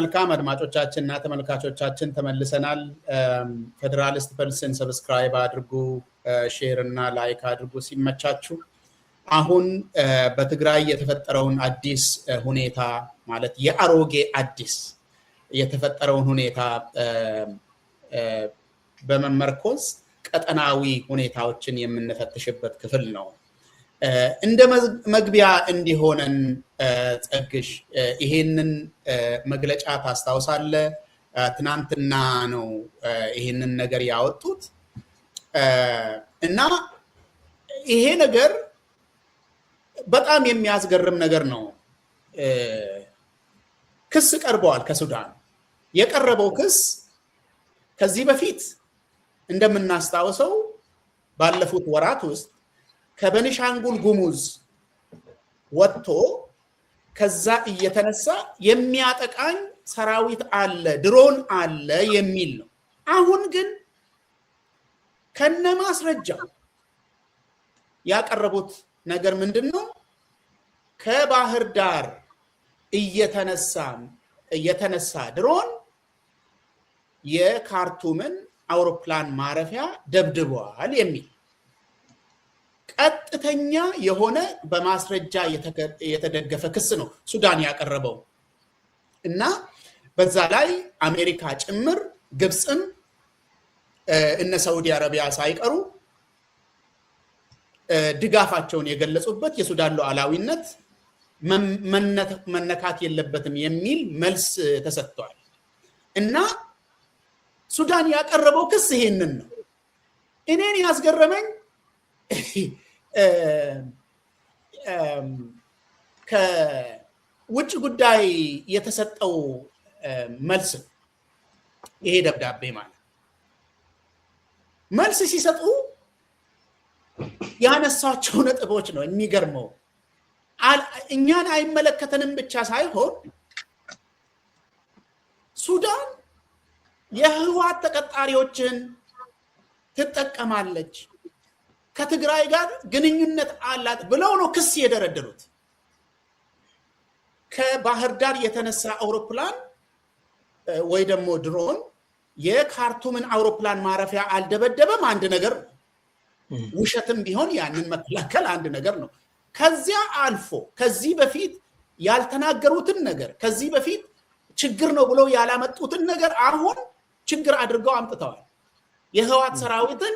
መልካም አድማጮቻችንና ተመልካቾቻችን ተመልሰናል። ፌደራሊስት ፐልስን ሰብስክራይብ አድርጉ፣ ሼር እና ላይክ አድርጉ ሲመቻችሁ። አሁን በትግራይ የተፈጠረውን አዲስ ሁኔታ ማለት የአሮጌ አዲስ የተፈጠረውን ሁኔታ በመመርኮዝ ቀጠናዊ ሁኔታዎችን የምንፈትሽበት ክፍል ነው። እንደ መግቢያ እንዲሆነን ጸግሽ ይሄንን መግለጫ ታስታውሳለህ? ትናንትና ነው ይሄንን ነገር ያወጡት እና ይሄ ነገር በጣም የሚያስገርም ነገር ነው። ክስ ቀርበዋል ከሱዳን። የቀረበው ክስ ከዚህ በፊት እንደምናስታውሰው ባለፉት ወራት ውስጥ ከቤኒሻንጉል ጉሙዝ ወጥቶ ከዛ እየተነሳ የሚያጠቃኝ ሰራዊት አለ፣ ድሮን አለ የሚል ነው። አሁን ግን ከነማስረጃ ያቀረቡት ነገር ምንድነው? ከባህር ዳር እየተነሳ ድሮን የካርቱምን አውሮፕላን ማረፊያ ደብድቧል የሚል ቀጥተኛ የሆነ በማስረጃ የተደገፈ ክስ ነው ሱዳን ያቀረበው እና በዛ ላይ አሜሪካ ጭምር ግብፅም እነ ሳውዲ አረቢያ ሳይቀሩ ድጋፋቸውን የገለጹበት የሱዳን ሉዓላዊነት መነካት የለበትም የሚል መልስ ተሰጥቷል እና ሱዳን ያቀረበው ክስ ይሄንን ነው። እኔን ያስገረመኝ ከውጭ ጉዳይ የተሰጠው መልስ ይሄ ደብዳቤ ማለት መልስ ሲሰጡ ያነሳቸው ነጥቦች ነው የሚገርመው። እኛን አይመለከተንም ብቻ ሳይሆን ሱዳን የህወሓት ተቀጣሪዎችን ትጠቀማለች፣ ከትግራይ ጋር ግንኙነት አላት ብለው ነው ክስ የደረደሩት። ከባህር ዳር የተነሳ አውሮፕላን ወይ ደግሞ ድሮን የካርቱምን አውሮፕላን ማረፊያ አልደበደበም፣ አንድ ነገር ነው። ውሸትም ቢሆን ያንን መከላከል አንድ ነገር ነው። ከዚያ አልፎ ከዚህ በፊት ያልተናገሩትን ነገር ከዚህ በፊት ችግር ነው ብለው ያላመጡትን ነገር አሁን ችግር አድርገው አምጥተዋል። የህወሓት ሰራዊትን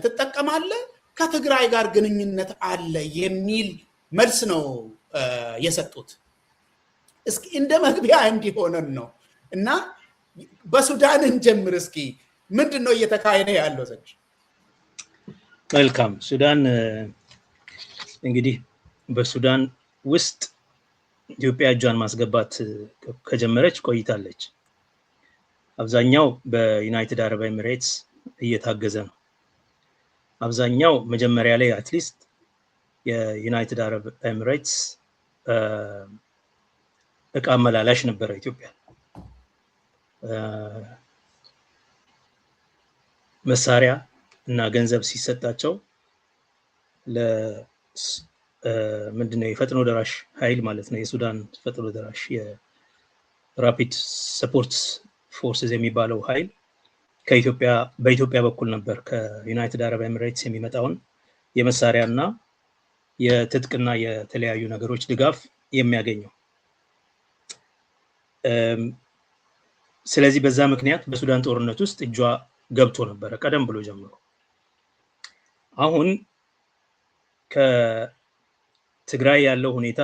ትጠቀማለህ፣ ከትግራይ ጋር ግንኙነት አለ የሚል መልስ ነው የሰጡት። እስኪ እንደ መግቢያ እንዲሆነን ነው እና በሱዳን እንጀምር። እስኪ ምንድነው እየተካሄደ ያለው? ዘንድ መልካም። ሱዳን እንግዲህ በሱዳን ውስጥ ኢትዮጵያ እጇን ማስገባት ከጀመረች ቆይታለች። አብዛኛው በዩናይትድ አረብ ኤሚሬትስ እየታገዘ ነው። አብዛኛው መጀመሪያ ላይ አትሊስት የዩናይትድ አረብ ኤሚሬትስ እቃ አመላላሽ ነበረ ኢትዮጵያ። መሳሪያ እና ገንዘብ ሲሰጣቸው ምንድነው የፈጥኖ ደራሽ ኃይል ማለት ነው፣ የሱዳን ፈጥኖ ደራሽ የራፒድ ሰፖርት ፎርስስ የሚባለው ኃይል በኢትዮጵያ በኩል ነበር ከዩናይትድ አረብ ኤሚሬትስ የሚመጣውን የመሳሪያና የትጥቅና የተለያዩ ነገሮች ድጋፍ የሚያገኘው። ስለዚህ በዛ ምክንያት በሱዳን ጦርነት ውስጥ እጇ ገብቶ ነበረ ቀደም ብሎ ጀምሮ። አሁን ከትግራይ ያለው ሁኔታ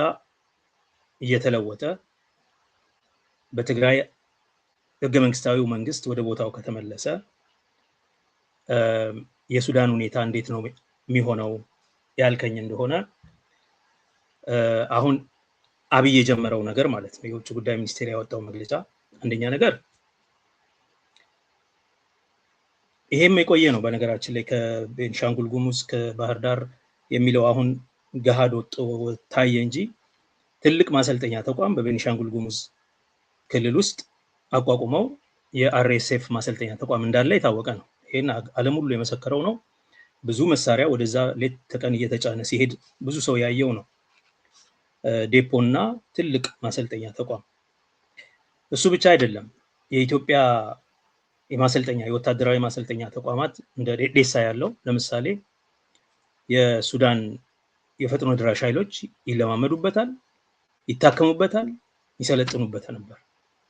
እየተለወጠ በትግራይ ህገ መንግስታዊው መንግስት ወደ ቦታው ከተመለሰ የሱዳን ሁኔታ እንዴት ነው የሚሆነው ያልከኝ እንደሆነ አሁን አብይ የጀመረው ነገር ማለት ነው፣ የውጭ ጉዳይ ሚኒስቴር ያወጣው መግለጫ አንደኛ ነገር ይሄም የቆየ ነው በነገራችን ላይ ከቤኒሻንጉል ጉሙዝ ከባህር ዳር የሚለው አሁን ገሃድ ወጥቶ ታየ እንጂ ትልቅ ማሰልጠኛ ተቋም በቤኒሻንጉል ጉሙዝ ክልል ውስጥ አቋቁመው የአርኤስኤፍ ማሰልጠኛ ተቋም እንዳለ የታወቀ ነው። ይሄን ዓለም ሁሉ የመሰከረው ነው። ብዙ መሳሪያ ወደዛ ሌት ተቀን እየተጫነ ሲሄድ ብዙ ሰው ያየው ነው። ዴፖና ትልቅ ማሰልጠኛ ተቋም እሱ ብቻ አይደለም የኢትዮጵያ የማሰልጠኛ የወታደራዊ ማሰልጠኛ ተቋማት እንደ ዴሳ ያለው ለምሳሌ የሱዳን የፈጥኖ ድራሽ ኃይሎች ይለማመዱበታል፣ ይታከሙበታል፣ ይሰለጥኑበት ነበር።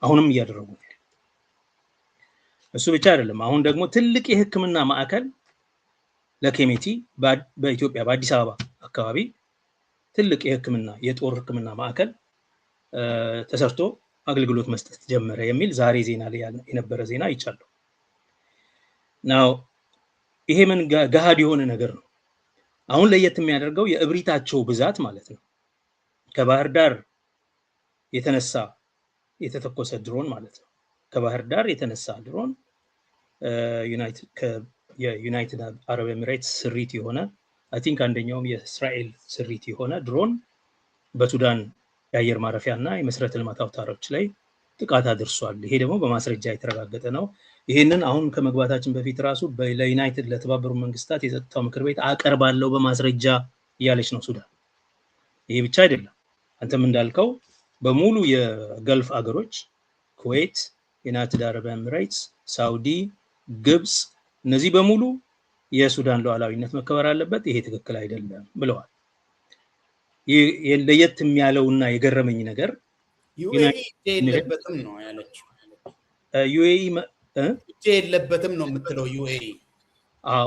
አሁንም እያደረጉ ነው። እሱ ብቻ አይደለም አሁን ደግሞ ትልቅ የሕክምና ማዕከል ለኬሜቲ በኢትዮጵያ በአዲስ አበባ አካባቢ ትልቅ የሕክምና የጦር ሕክምና ማዕከል ተሰርቶ አገልግሎት መስጠት ጀመረ የሚል ዛሬ ዜና ላይ የነበረ ዜና ይቻላል። ናው ይሄ ምን ገሃድ የሆነ ነገር ነው። አሁን ለየት የሚያደርገው የእብሪታቸው ብዛት ማለት ነው። ከባህር ዳር የተነሳ የተተኮሰ ድሮን ማለት ነው። ከባህር ዳር የተነሳ ድሮን የዩናይትድ አረብ ኤሚሬትስ ስሪት የሆነ አይ ቲንክ አንደኛውም የእስራኤል ስሪት የሆነ ድሮን በሱዳን የአየር ማረፊያ እና የመሰረተ ልማት አውታሮች ላይ ጥቃት አድርሷል። ይሄ ደግሞ በማስረጃ የተረጋገጠ ነው። ይሄንን አሁን ከመግባታችን በፊት ራሱ ለዩናይትድ ለተባበሩት መንግስታት የጸጥታው ምክር ቤት አቀርባለሁ በማስረጃ እያለች ነው ሱዳን። ይሄ ብቻ አይደለም፣ አንተም እንዳልከው በሙሉ የገልፍ አገሮች ኩዌት፣ ዩናይትድ አረብ ኤሚሬትስ፣ ሳውዲ፣ ግብጽ እነዚህ በሙሉ የሱዳን ሉዓላዊነት መከበር አለበት፣ ይሄ ትክክል አይደለም ብለዋል። ለየት የሚያለውና የገረመኝ ነገር ዩኤኢ የለበትም ነው ያለችው። ዩኤኢ የለበትም ነው የምትለው ዩኤኢ።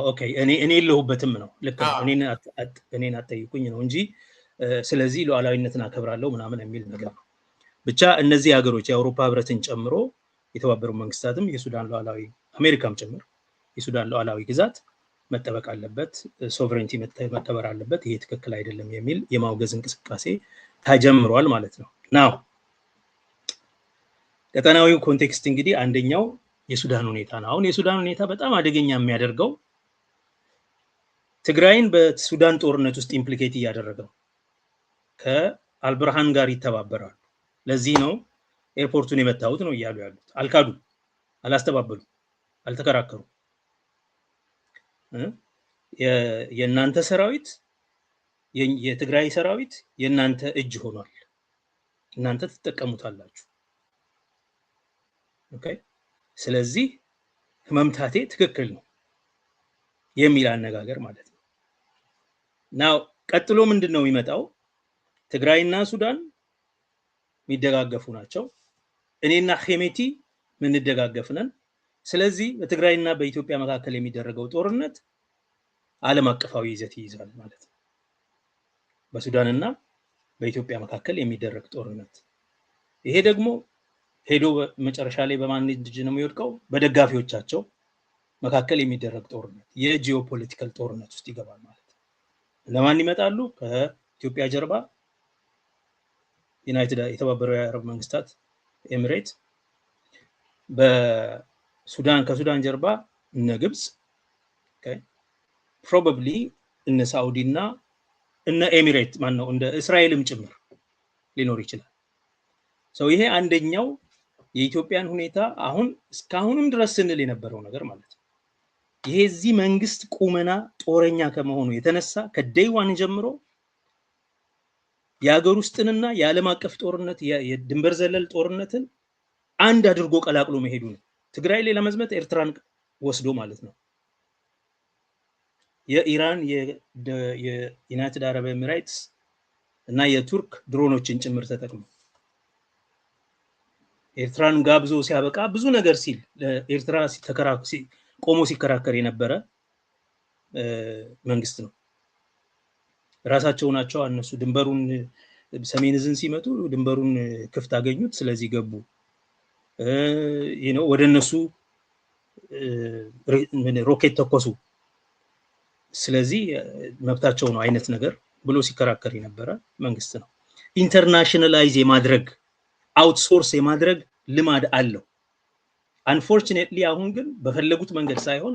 ኦኬ እኔ የለሁበትም ነው ልክ እኔን አጠይቁኝ ነው እንጂ ስለዚህ ሉዓላዊነትን አከብራለሁ ምናምን የሚል ነገር ነው። ብቻ እነዚህ ሀገሮች የአውሮፓ ህብረትን ጨምሮ የተባበሩት መንግስታትም የሱዳን ሉዓላዊ አሜሪካም ጭምር የሱዳን ሉዓላዊ ግዛት መጠበቅ አለበት፣ ሶቨሬንቲ መከበር አለበት፣ ይሄ ትክክል አይደለም የሚል የማውገዝ እንቅስቃሴ ተጀምሯል ማለት ነው። ናው ቀጠናዊው ኮንቴክስት እንግዲህ አንደኛው የሱዳን ሁኔታ ነው። አሁን የሱዳን ሁኔታ በጣም አደገኛ የሚያደርገው ትግራይን በሱዳን ጦርነት ውስጥ ኢምፕሊኬት እያደረገው ከአልብርሃን ጋር ይተባበራሉ። ለዚህ ነው ኤርፖርቱን የመታሁት ነው እያሉ ያሉት። አልካዱ፣ አላስተባበሉ፣ አልተከራከሩ። የእናንተ ሰራዊት የትግራይ ሰራዊት የእናንተ እጅ ሆኗል፣ እናንተ ትጠቀሙታላችሁ። ኦኬ ስለዚህ መምታቴ ትክክል ነው የሚል አነጋገር ማለት ነው። ናው ቀጥሎ ምንድነው የሚመጣው? ትግራይና ሱዳን የሚደጋገፉ ናቸው። እኔና ሄሜቲ ምንደጋገፍ ነን። ስለዚህ በትግራይና በኢትዮጵያ መካከል የሚደረገው ጦርነት ዓለም አቀፋዊ ይዘት ይይዛል ማለት ነው። በሱዳንና በኢትዮጵያ መካከል የሚደረግ ጦርነት ይሄ ደግሞ ሄዶ መጨረሻ ላይ በማን እጅ ነው የሚወድቀው? በደጋፊዎቻቸው መካከል የሚደረግ ጦርነት የጂኦፖለቲካል ጦርነት ውስጥ ይገባል ማለት ነው። ለማን ይመጣሉ? ከኢትዮጵያ ጀርባ ዩናይትድ የተባበሩት የአረብ መንግስታት ኤሚሬት፣ በሱዳን ከሱዳን ጀርባ እነ ግብጽ፣ ፕሮባብሊ እነ ሳውዲ እና እነ ኤሚሬት ማነው እንደ እስራኤልም ጭምር ሊኖር ይችላል። ሰው ይሄ አንደኛው የኢትዮጵያን ሁኔታ አሁን እስካሁንም ድረስ ስንል የነበረው ነገር ማለት ነው። ይሄ እዚህ መንግስት ቁመና ጦረኛ ከመሆኑ የተነሳ ከደይዋን ጀምሮ የሀገር ውስጥንና የዓለም አቀፍ ጦርነት የድንበር ዘለል ጦርነትን አንድ አድርጎ ቀላቅሎ መሄዱ ነው። ትግራይ ላይ ለመዝመት ኤርትራን ወስዶ ማለት ነው። የኢራን የዩናይትድ አረብ ኤሚሬትስ እና የቱርክ ድሮኖችን ጭምር ተጠቅሞ ኤርትራን ጋብዞ ሲያበቃ ብዙ ነገር ሲል ለኤርትራ ቆሞ ሲከራከር የነበረ መንግስት ነው። ራሳቸው ናቸው እነሱ ድንበሩን ሰሜን ዕዝን ሲመጡ ድንበሩን ክፍት አገኙት፣ ስለዚህ ገቡ። ወደ እነሱ ሮኬት ተኮሱ፣ ስለዚህ መብታቸው ነው አይነት ነገር ብሎ ሲከራከር የነበረ መንግስት ነው። ኢንተርናሽናላይዝ የማድረግ አውትሶርስ የማድረግ ልማድ አለው። አንፎርቹኔትሊ አሁን ግን በፈለጉት መንገድ ሳይሆን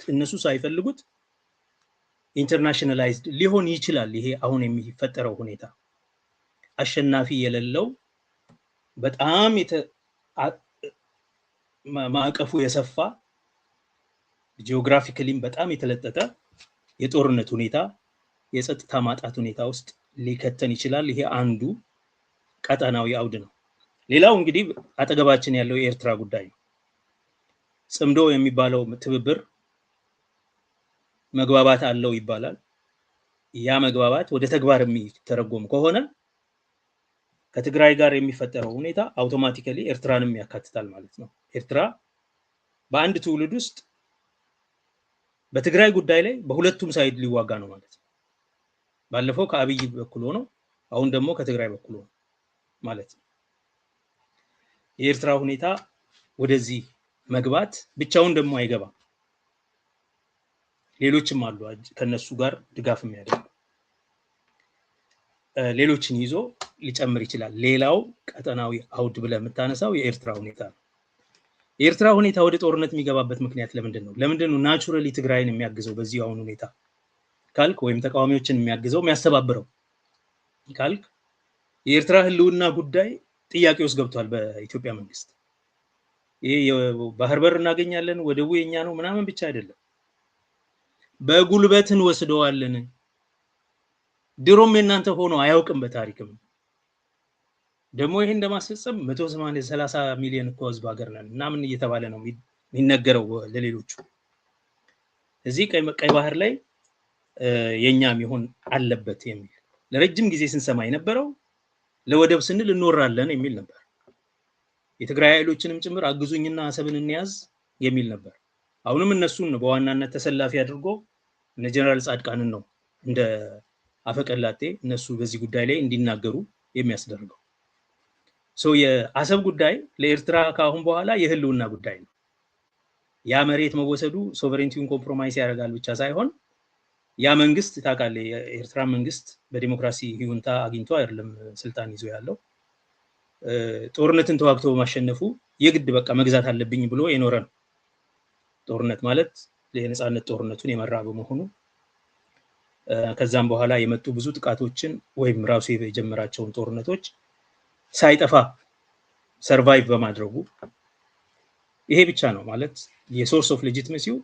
እነሱ ሳይፈልጉት ኢንተርናሽናላይዝድ ሊሆን ይችላል። ይሄ አሁን የሚፈጠረው ሁኔታ አሸናፊ የሌለው በጣም ማዕቀፉ የሰፋ ጂኦግራፊካሊም በጣም የተለጠጠ የጦርነት ሁኔታ የጸጥታ ማጣት ሁኔታ ውስጥ ሊከተን ይችላል። ይሄ አንዱ ቀጠናዊ አውድ ነው። ሌላው እንግዲህ አጠገባችን ያለው የኤርትራ ጉዳይ ነው። ጽምዶ የሚባለው ትብብር መግባባት አለው ይባላል። ያ መግባባት ወደ ተግባር የሚተረጎም ከሆነ ከትግራይ ጋር የሚፈጠረው ሁኔታ አውቶማቲካሊ ኤርትራንም ያካትታል ማለት ነው። ኤርትራ በአንድ ትውልድ ውስጥ በትግራይ ጉዳይ ላይ በሁለቱም ሳይድ ሊዋጋ ነው ማለት ነው። ባለፈው ከአብይ በኩል ሆኖ አሁን ደግሞ ከትግራይ በኩል ሆኖ ማለት ነው። የኤርትራ ሁኔታ ወደዚህ መግባት ብቻውን ደግሞ አይገባም። ሌሎችም አሉ ከነሱ ጋር ድጋፍ የሚያደርጉ ሌሎችን ይዞ ሊጨምር ይችላል። ሌላው ቀጠናዊ አውድ ብለህ የምታነሳው የኤርትራ ሁኔታ ነው። የኤርትራ ሁኔታ ወደ ጦርነት የሚገባበት ምክንያት ለምንድን ነው? ለምንድን ነው ናቹራሊ ትግራይን የሚያግዘው በዚህ አሁን ሁኔታ ካልክ፣ ወይም ተቃዋሚዎችን የሚያግዘው የሚያስተባብረው ካልክ፣ የኤርትራ ህልውና ጉዳይ ጥያቄ ውስጥ ገብቷል በኢትዮጵያ መንግስት። ይሄ የባህር በር እናገኛለን ወደቡ የኛ ነው ምናምን ብቻ አይደለም፣ በጉልበትን ወስደዋለን። ድሮም የናንተ ሆኖ አያውቅም በታሪክም። ደግሞ ይሄን እንደማስፈጸም 130 ሚሊዮን እኮ ህዝብ ሀገር ነን እና ምን እየተባለ ነው የሚነገረው ለሌሎቹ። እዚህ ቀይ ባህር ላይ የኛም ይሆን አለበት የሚል ለረጅም ጊዜ ስንሰማ የነበረው ለወደብ ስንል እንወራለን የሚል ነበር። የትግራይ ኃይሎችንም ጭምር አግዙኝና አሰብን እንያዝ የሚል ነበር። አሁንም እነሱን በዋናነት ተሰላፊ አድርጎ እነ ጀነራል ጻድቃንን ነው እንደ አፈቀላጤ እነሱ በዚህ ጉዳይ ላይ እንዲናገሩ የሚያስደርገው። የአሰብ ጉዳይ ለኤርትራ ካሁን በኋላ የህልውና ጉዳይ ነው። ያ መሬት መወሰዱ ሶቨሬንቲውን ኮምፕሮማይዝ ያደርጋል ብቻ ሳይሆን ያ መንግስት ታውቃለህ፣ የኤርትራ መንግስት በዲሞክራሲ ይሁንታ አግኝቶ አይደለም ስልጣን ይዞ ያለው። ጦርነትን ተዋግቶ ማሸነፉ የግድ በቃ መግዛት አለብኝ ብሎ የኖረ ነው። ጦርነት ማለት የነጻነት ጦርነቱን የመራ በመሆኑ ከዛም በኋላ የመጡ ብዙ ጥቃቶችን ወይም ራሱ የጀመራቸውን ጦርነቶች ሳይጠፋ ሰርቫይቭ በማድረጉ ይሄ ብቻ ነው ማለት የሶርስ ኦፍ ሌጂቲመሲው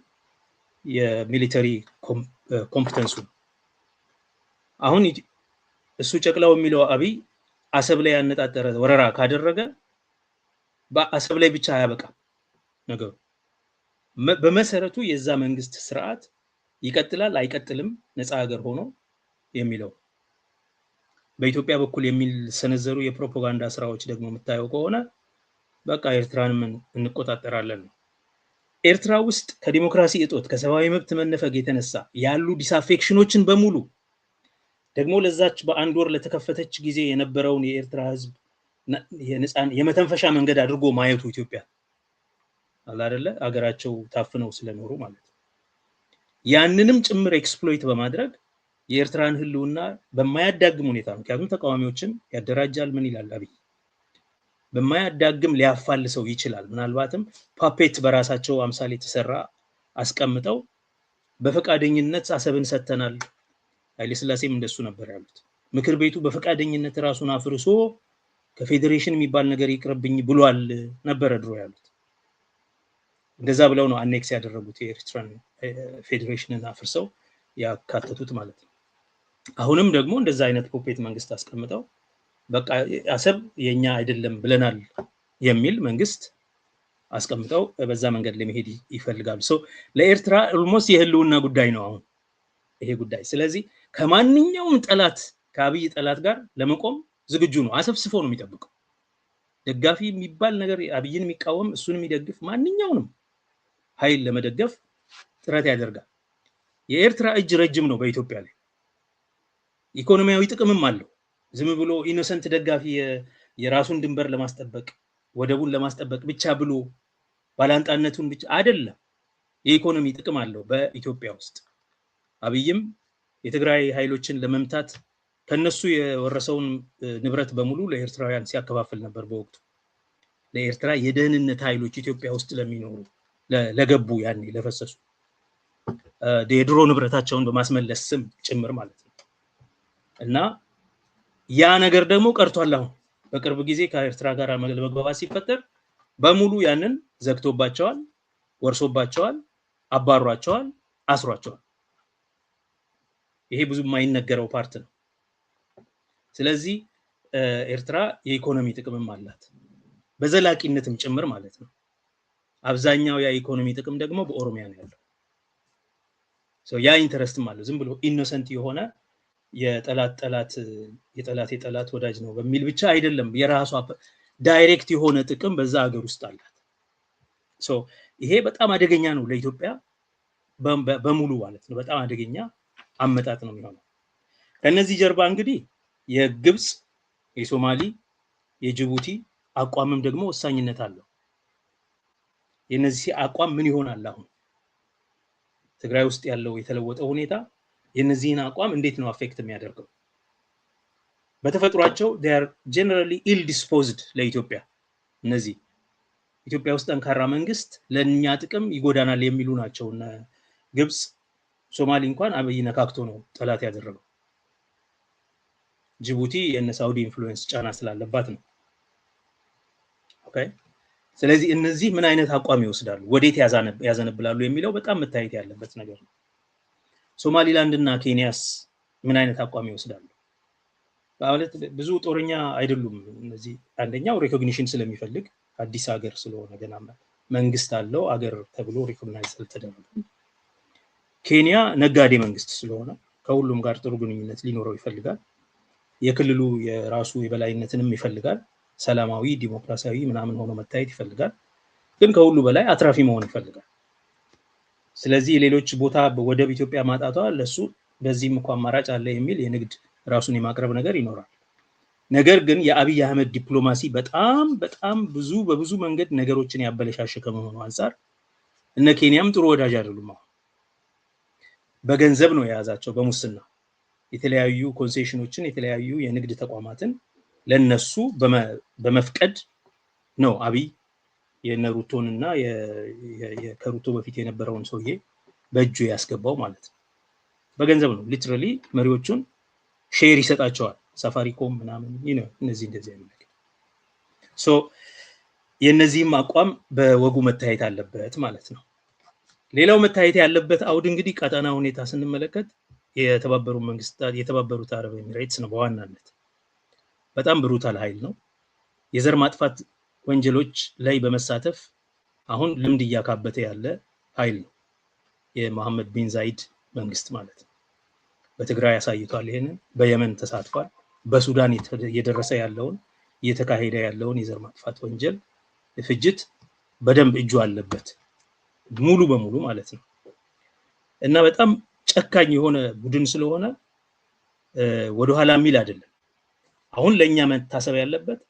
የሚሊተሪ ኮምፒተንሱ። አሁን እሱ ጨቅላው የሚለው አብይ አሰብ ላይ ያነጣጠረ ወረራ ካደረገ በአሰብ ላይ ብቻ አያበቃም ነገሩ። በመሰረቱ የዛ መንግስት ስርዓት ይቀጥላል አይቀጥልም ነፃ ሀገር ሆኖ የሚለው በኢትዮጵያ በኩል የሚሰነዘሩ የፕሮፓጋንዳ ስራዎች ደግሞ የምታየው ከሆነ በቃ ኤርትራንም እንቆጣጠራለን ነው። ኤርትራ ውስጥ ከዲሞክራሲ እጦት ከሰብአዊ መብት መነፈግ የተነሳ ያሉ ዲስአፌክሽኖችን በሙሉ ደግሞ ለዛች በአንድ ወር ለተከፈተች ጊዜ የነበረውን የኤርትራ ህዝብ የመተንፈሻ መንገድ አድርጎ ማየቱ ኢትዮጵያ አይደለ አገራቸው ታፍነው ስለኖሩ ማለት ነው። ያንንም ጭምር ኤክስፕሎይት በማድረግ የኤርትራን ህልውና በማያዳግም ሁኔታ ምክንያቱም ተቃዋሚዎችን ያደራጃል ምን ይላል አብይ በማያዳግም ሊያፋልሰው ይችላል። ምናልባትም ፓፔት በራሳቸው አምሳሌ የተሰራ አስቀምጠው በፈቃደኝነት አሰብን ሰተናል። ኃይለ ሥላሴም እንደሱ ነበር ያሉት። ምክር ቤቱ በፈቃደኝነት ራሱን አፍርሶ ከፌዴሬሽን የሚባል ነገር ይቅርብኝ ብሏል ነበር ድሮ ያሉት። እንደዛ ብለው ነው አኔክስ ያደረጉት የኤርትራን ፌዴሬሽንን አፍርሰው ያካተቱት ማለት ነው። አሁንም ደግሞ እንደዛ አይነት ፖፔት መንግስት አስቀምጠው በቃ አሰብ የኛ አይደለም ብለናል የሚል መንግስት አስቀምጠው በዛ መንገድ ለመሄድ ይፈልጋሉ። ለኤርትራ ኦልሞስት የህልውና ጉዳይ ነው አሁን ይሄ ጉዳይ። ስለዚህ ከማንኛውም ጠላት ከአብይ ጠላት ጋር ለመቆም ዝግጁ ነው። አሰብስፎ ነው የሚጠብቀው። ደጋፊ የሚባል ነገር አብይን የሚቃወም እሱን የሚደግፍ ማንኛውንም ኃይል ለመደገፍ ጥረት ያደርጋል። የኤርትራ እጅ ረጅም ነው በኢትዮጵያ ላይ ኢኮኖሚያዊ ጥቅምም አለው። ዝም ብሎ ኢኖሰንት ደጋፊ የራሱን ድንበር ለማስጠበቅ ወደቡን ለማስጠበቅ ብቻ ብሎ ባላንጣነቱን ብቻ አይደለም። የኢኮኖሚ ጥቅም አለው በኢትዮጵያ ውስጥ። አብይም የትግራይ ኃይሎችን ለመምታት ከነሱ የወረሰውን ንብረት በሙሉ ለኤርትራውያን ሲያከፋፍል ነበር በወቅቱ። ለኤርትራ የደህንነት ኃይሎች ኢትዮጵያ ውስጥ ለሚኖሩ ለገቡ ያኔ ለፈሰሱ የድሮ ንብረታቸውን በማስመለስ ስም ጭምር ማለት ነው። እና ያ ነገር ደግሞ ቀርቷል። አሁን በቅርብ ጊዜ ከኤርትራ ጋር መግባባት ሲፈጠር በሙሉ ያንን ዘግቶባቸዋል፣ ወርሶባቸዋል፣ አባሯቸዋል፣ አስሯቸዋል። ይሄ ብዙ የማይነገረው ፓርት ነው። ስለዚህ ኤርትራ የኢኮኖሚ ጥቅምም አላት። በዘላቂነትም ጭምር ማለት ነው። አብዛኛው የኢኮኖሚ ጥቅም ደግሞ በኦሮሚያ ነው ያለው። ያ ኢንተረስትም አለው። ዝም ብሎ ኢኖሰንት የሆነ የጠላት ወዳጅ ነው በሚል ብቻ አይደለም። የራሷ ዳይሬክት የሆነ ጥቅም በዛ ሀገር ውስጥ አላት። ይሄ በጣም አደገኛ ነው ለኢትዮጵያ በሙሉ ማለት ነው። በጣም አደገኛ አመጣጥ ነው የሚሆነው። ከነዚህ ጀርባ እንግዲህ የግብጽ፣ የሶማሊ፣ የጅቡቲ አቋምም ደግሞ ወሳኝነት አለው። የነዚህ አቋም ምን ይሆናል? አሁን ትግራይ ውስጥ ያለው የተለወጠው ሁኔታ የነዚህን አቋም እንዴት ነው አፌክት የሚያደርገው? በተፈጥሯቸው they are generally ill disposed ለኢትዮጵያ። እነዚህ ኢትዮጵያ ውስጥ ጠንካራ መንግስት ለኛ ጥቅም ይጎዳናል የሚሉ ናቸው። እና ግብጽ፣ ሶማሊ እንኳን አብይ ነካክቶ ነው ጠላት ያደረገው። ጅቡቲ የነ ሳውዲ ኢንፍሉዌንስ ጫና ስላለባት ነው። ኦኬ። ስለዚህ እነዚህ ምን አይነት አቋም ይወስዳሉ፣ ወዴት ያዘነብላሉ የሚለው በጣም መታየት ያለበት ነገር ነው። ሶማሊላንድ እና ኬንያስ ምን አይነት አቋም ይወስዳሉ? ማለት ብዙ ጦረኛ አይደሉም እነዚህ። አንደኛው ሪኮግኒሽን ስለሚፈልግ አዲስ ሀገር ስለሆነ ገና መንግስት አለው ሀገር ተብሎ ሪኮግናይዝ አልተደረገም። ኬንያ ነጋዴ መንግስት ስለሆነ ከሁሉም ጋር ጥሩ ግንኙነት ሊኖረው ይፈልጋል። የክልሉ የራሱ የበላይነትንም ይፈልጋል። ሰላማዊ ዲሞክራሲያዊ ምናምን ሆኖ መታየት ይፈልጋል። ግን ከሁሉ በላይ አትራፊ መሆን ይፈልጋል። ስለዚህ ሌሎች ቦታ ወደብ ኢትዮጵያ ማጣቷ ለሱ በዚህም እንኳን አማራጭ አለ የሚል የንግድ ራሱን የማቅረብ ነገር ይኖራል። ነገር ግን የአብይ አህመድ ዲፕሎማሲ በጣም በብዙ መንገድ ነገሮችን ያበለሻሸ ከመሆኑ አንፃር እነ ኬንያም ጥሩ ወዳጅ አይደሉም። በገንዘብ ነው የያዛቸው፣ በሙስና የተለያዩ ኮንሴሽኖችን የተለያዩ የንግድ ተቋማትን ለነሱ በመፍቀድ ነው አብይ የነሩቶንና የከሩቶ በፊት የነበረውን ሰውዬ በእጁ ያስገባው ማለት ነው። በገንዘብ ነው ሊትራሊ መሪዎቹን ሼር ይሰጣቸዋል። ሳፋሪኮም ምናምን እነዚህ እንደዚህ አይነት ነገር የነዚህም አቋም በወጉ መታየት አለበት ማለት ነው። ሌላው መታየት ያለበት አውድ እንግዲህ ቀጠና ሁኔታ ስንመለከት የተባበሩት አረብ ኤሚሬትስ ነው በዋናነት። በጣም ብሩታል ኃይል ነው። የዘር ማጥፋት ወንጀሎች ላይ በመሳተፍ አሁን ልምድ እያካበተ ያለ ኃይል ነው የመሐመድ ቢን ዛይድ መንግስት ማለት ነው። በትግራይ ያሳይቷል፣ ይሄንን በየመን ተሳትፏል። በሱዳን እየደረሰ ያለውን እየተካሄደ ያለውን የዘር ማጥፋት ወንጀል ፍጅት በደንብ እጁ አለበት ሙሉ በሙሉ ማለት ነው። እና በጣም ጨካኝ የሆነ ቡድን ስለሆነ ወደኋላ የሚል አይደለም። አሁን ለኛ መታሰብ ያለበት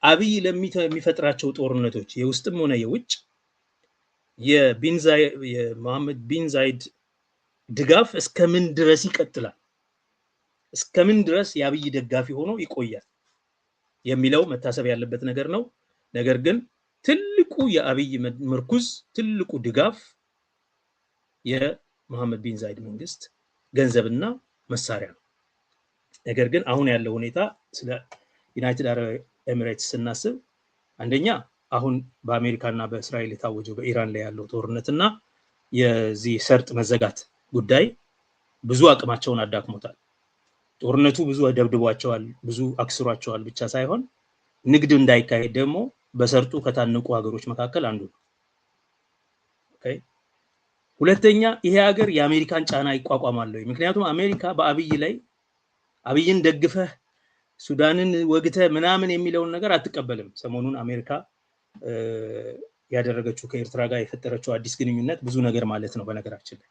አብይ ለሚፈጥራቸው ጦርነቶች የውስጥም ሆነ የውጭ የመሐመድ ቢን ዛይድ ድጋፍ እስከምን ድረስ ይቀጥላል፣ እስከምን ድረስ የአብይ ደጋፊ ሆኖ ይቆያል የሚለው መታሰብ ያለበት ነገር ነው። ነገር ግን ትልቁ የአብይ ምርኩዝ ትልቁ ድጋፍ የመሐመድ ቢን ዛይድ መንግስት ገንዘብና መሳሪያ ነው። ነገር ግን አሁን ያለው ሁኔታ ስለ ዩናይትድ አረብ ኤሚሬትስ ስናስብ አንደኛ አሁን በአሜሪካና በእስራኤል የታወጀው በኢራን ላይ ያለው ጦርነትና የዚህ ሰርጥ መዘጋት ጉዳይ ብዙ አቅማቸውን አዳክሞታል። ጦርነቱ ብዙ ደብድቧቸዋል፣ ብዙ አክስሯቸዋል ብቻ ሳይሆን ንግድ እንዳይካሄድ ደግሞ በሰርጡ ከታነቁ ሀገሮች መካከል አንዱ ነው። ኦኬ። ሁለተኛ ይሄ ሀገር የአሜሪካን ጫና ይቋቋማል። ምክንያቱም አሜሪካ በአብይ ላይ አብይን ደግፈህ ሱዳንን ወግተህ ምናምን የሚለውን ነገር አትቀበልም። ሰሞኑን አሜሪካ ያደረገችው ከኤርትራ ጋር የፈጠረችው አዲስ ግንኙነት ብዙ ነገር ማለት ነው በነገራችን ላይ።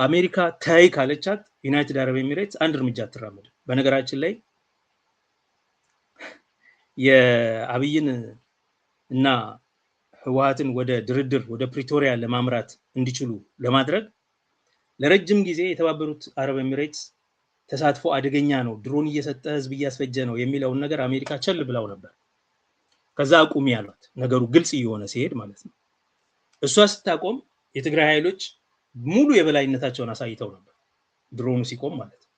አሜሪካ ታይ ካለቻት ዩናይትድ አረብ ኤሚሬትስ አንድ እርምጃ አትራመድም። በነገራችን ላይ የአብይን እና ህወሓትን ወደ ድርድር ወደ ፕሪቶሪያ ለማምራት እንዲችሉ ለማድረግ ለረጅም ጊዜ የተባበሩት አረብ ኤሚሬትስ ተሳትፎ አደገኛ ነው፣ ድሮን እየሰጠ ህዝብ እያስፈጀ ነው የሚለውን ነገር አሜሪካ ቸል ብላው ነበር። ከዛ አቁሚ ያሏት ነገሩ ግልጽ እየሆነ ሲሄድ ማለት ነው። እሷ ስታቆም የትግራይ ኃይሎች ሙሉ የበላይነታቸውን አሳይተው ነበር፣ ድሮኑ ሲቆም ማለት ነው።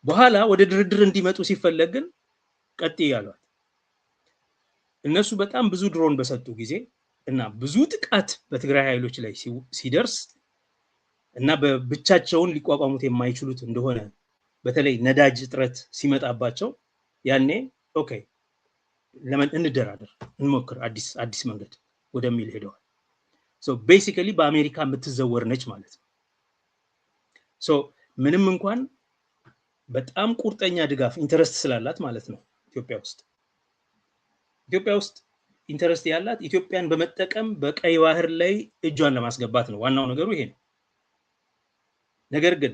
በኋላ ወደ ድርድር እንዲመጡ ሲፈለግ ግን ቀጥይ ያሏት። እነሱ በጣም ብዙ ድሮን በሰጡ ጊዜ እና ብዙ ጥቃት በትግራይ ኃይሎች ላይ ሲደርስ እና በብቻቸውን ሊቋቋሙት የማይችሉት እንደሆነ በተለይ ነዳጅ እጥረት ሲመጣባቸው ያኔ ኦኬ ለምን እንደራደር እንሞክር አዲስ መንገድ ወደሚል ሄደዋል። ሶ ቤሲካሊ በአሜሪካ የምትዘወር ነች ማለት ነው። ሶ ምንም እንኳን በጣም ቁርጠኛ ድጋፍ ኢንተረስት ስላላት ማለት ነው ኢትዮጵያ ውስጥ ኢንተረስት ያላት ኢትዮጵያን በመጠቀም በቀይ ባህር ላይ እጇን ለማስገባት ነው። ዋናው ነገሩ ይሄ ነው። ነገር ግን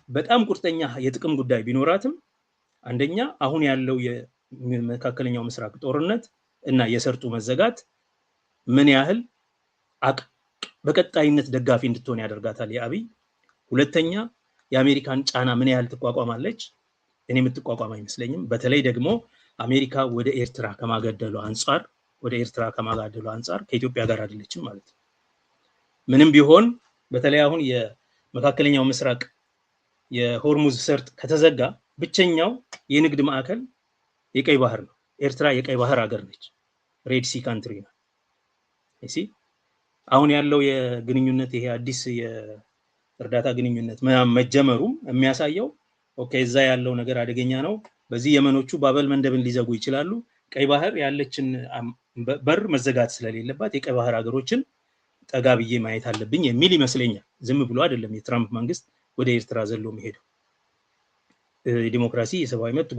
በጣም ቁርጠኛ የጥቅም ጉዳይ ቢኖራትም አንደኛ አሁን ያለው የመካከለኛው ምስራቅ ጦርነት እና የሰርጡ መዘጋት ምን ያህል በቀጣይነት ደጋፊ እንድትሆን ያደርጋታል የአብይ። ሁለተኛ የአሜሪካን ጫና ምን ያህል ትቋቋማለች? እኔ የምትቋቋም አይመስለኝም። በተለይ ደግሞ አሜሪካ ወደ ኤርትራ ከማጋደሉ አንጻር ከኢትዮጵያ ጋር አይደለችም ማለት ነው። ምንም ቢሆን በተለይ አሁን የመካከለኛው ምስራቅ የሆርሙዝ ሰርጥ ከተዘጋ ብቸኛው የንግድ ማዕከል የቀይ ባህር ነው። ኤርትራ የቀይ ባህር ሀገር ነች። ሬድ ሲ ካንትሪ ነው። እሺ አሁን ያለው የግንኙነት ይሄ አዲስ የእርዳታ ግንኙነት መጀመሩም የሚያሳየው ኦኬ እዛ ያለው ነገር አደገኛ ነው። በዚህ የመኖቹ ባበል መንደብን ሊዘጉ ይችላሉ። ቀይ ባህር ያለችን በር መዘጋት ስለሌለባት የቀይ ባህር ሀገሮችን ጠጋ ብዬ ማየት አለብኝ የሚል ይመስለኛል። ዝም ብሎ አይደለም የትራምፕ መንግስት ወደ ኤርትራ ዘሎ መሄደው። የዲሞክራሲ የሰብአዊ መብት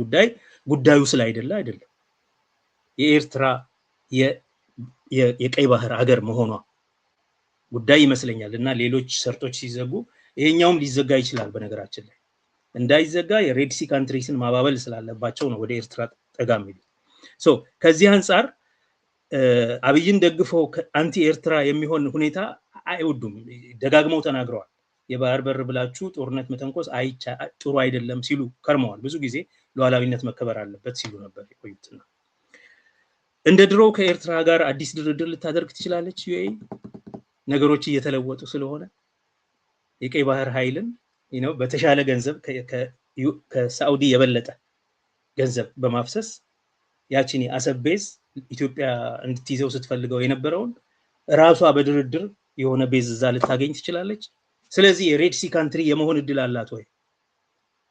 ጉዳዩ ስላይደለ አይደለም። የኤርትራ የቀይ ባህር ሀገር መሆኗ ጉዳይ ይመስለኛል እና ሌሎች ሰርጦች ሲዘጉ ይሄኛውም ሊዘጋ ይችላል። በነገራችን ላይ እንዳይዘጋ የሬድ ሲ ካንትሪስን ማባበል ስላለባቸው ነው ወደ ኤርትራ ጠጋ የሚሉት። ሶ ከዚህ አንጻር አብይን ደግፈው አንቲ ኤርትራ የሚሆን ሁኔታ አይወዱም። ደጋግመው ተናግረዋል። የባህር በር ብላችሁ ጦርነት መተንኮስ ጥሩ አይደለም ሲሉ ከርመዋል። ብዙ ጊዜ ሉዓላዊነት መከበር አለበት ሲሉ ነበር የቆዩትና እንደ ድሮ ከኤርትራ ጋር አዲስ ድርድር ልታደርግ ትችላለች ዩኤኢ። ነገሮች እየተለወጡ ስለሆነ የቀይ ባህር ኃይልን በተሻለ ገንዘብ ከሳዑዲ የበለጠ ገንዘብ በማፍሰስ ያቺን የአሰብ ቤዝ ኢትዮጵያ እንድትይዘው ስትፈልገው የነበረውን ራሷ በድርድር የሆነ ቤዝ እዛ ልታገኝ ትችላለች። ስለዚህ የሬድ ሲ ካንትሪ የመሆን እድል አላት ወይ?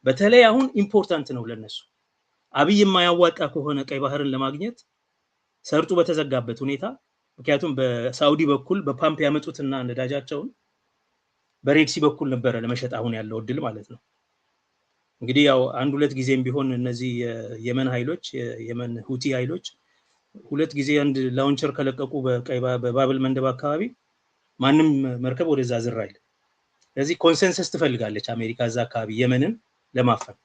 በተለይ አሁን ኢምፖርታንት ነው ለነሱ። አብይ የማያዋጣ ከሆነ ቀይ ባህርን ለማግኘት ሰርጡ በተዘጋበት ሁኔታ ምክንያቱም በሳዑዲ በኩል በፓምፕ ያመጡትና ነዳጃቸውን በሬድ ሲ በኩል ነበረ ለመሸጥ አሁን ያለው እድል ማለት ነው። እንግዲህ ያው አንድ ሁለት ጊዜም ቢሆን እነዚህ የየመን ኃይሎች የየመን ሁቲ ኃይሎች ሁለት ጊዜ አንድ ላውንቸር ከለቀቁ በባብል መንደብ አካባቢ ማንም መርከብ ወደዛ ዝር አይል። ስለዚህ ኮንሰንሰስ ትፈልጋለች አሜሪካ እዛ አካባቢ የመንን ለማፈን።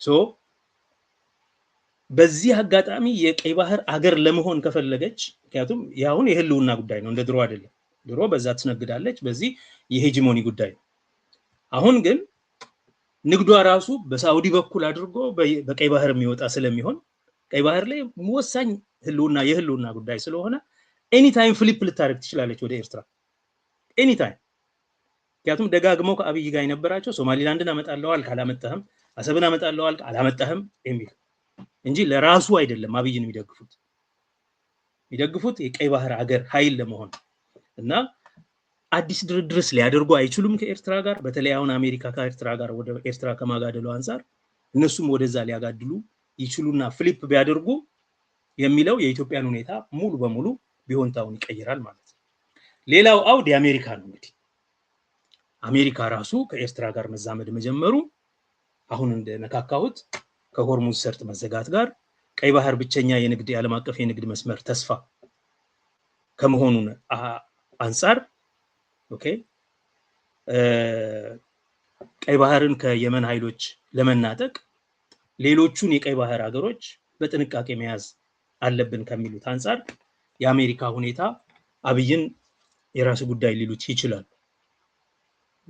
ሶ በዚህ አጋጣሚ የቀይ ባህር አገር ለመሆን ከፈለገች ምክንያቱም ያሁን የህልውና ጉዳይ ነው፣ እንደ ድሮ አይደለም። ድሮ በዛ ትነግዳለች፣ በዚህ የሄጂሞኒ ጉዳይ ነው። አሁን ግን ንግዷ ራሱ በሳዑዲ በኩል አድርጎ በቀይ ባህር የሚወጣ ስለሚሆን ቀይ ባህር ላይ ወሳኝ የህልውና ጉዳይ ስለሆነ ኤኒ ታይም ፍሊፕ ልታረግ ትችላለች ወደ ኤርትራ ኤኒ ታይም። ምክንያቱም ደጋግመው ከአብይ ጋር የነበራቸው ሶማሊላንድን አመጣለዋል ካላመጣህም፣ አሰብን አመጣለዋል ካላመጣህም የሚል እንጂ ለራሱ አይደለም አብይን የሚደግፉት የቀይ ባህር ሀገር ኃይል ለመሆን እና አዲስ ድርድርስ ሊያደርጉ አይችሉም ከኤርትራ ጋር። በተለይ አሁን አሜሪካ ከኤርትራ ጋር ወደ ኤርትራ ከማጋደሉ አንፃር እነሱም ወደዛ ሊያጋድሉ ይችሉና ፍሊፕ ቢያደርጉ የሚለው የኢትዮጵያን ሁኔታ ሙሉ በሙሉ ቢሆንታውን ይቀይራል ማለት ነው። ሌላው አውድ የአሜሪካ ነው። እንግዲህ አሜሪካ ራሱ ከኤርትራ ጋር መዛመድ መጀመሩ አሁን እንደነካካሁት ከሆርሙዝ ሰርጥ መዘጋት ጋር ቀይ ባህር ብቸኛ የዓለም አቀፍ የንግድ መስመር ተስፋ ከመሆኑ አንፃር ኦኬ ቀይ ባህርን ከየመን ኃይሎች ለመናጠቅ ሌሎቹን የቀይ ባህር ሀገሮች በጥንቃቄ መያዝ አለብን ከሚሉት አንፃር የአሜሪካ ሁኔታ አብይን የራሱ ጉዳይ ሊሉት ይችላል።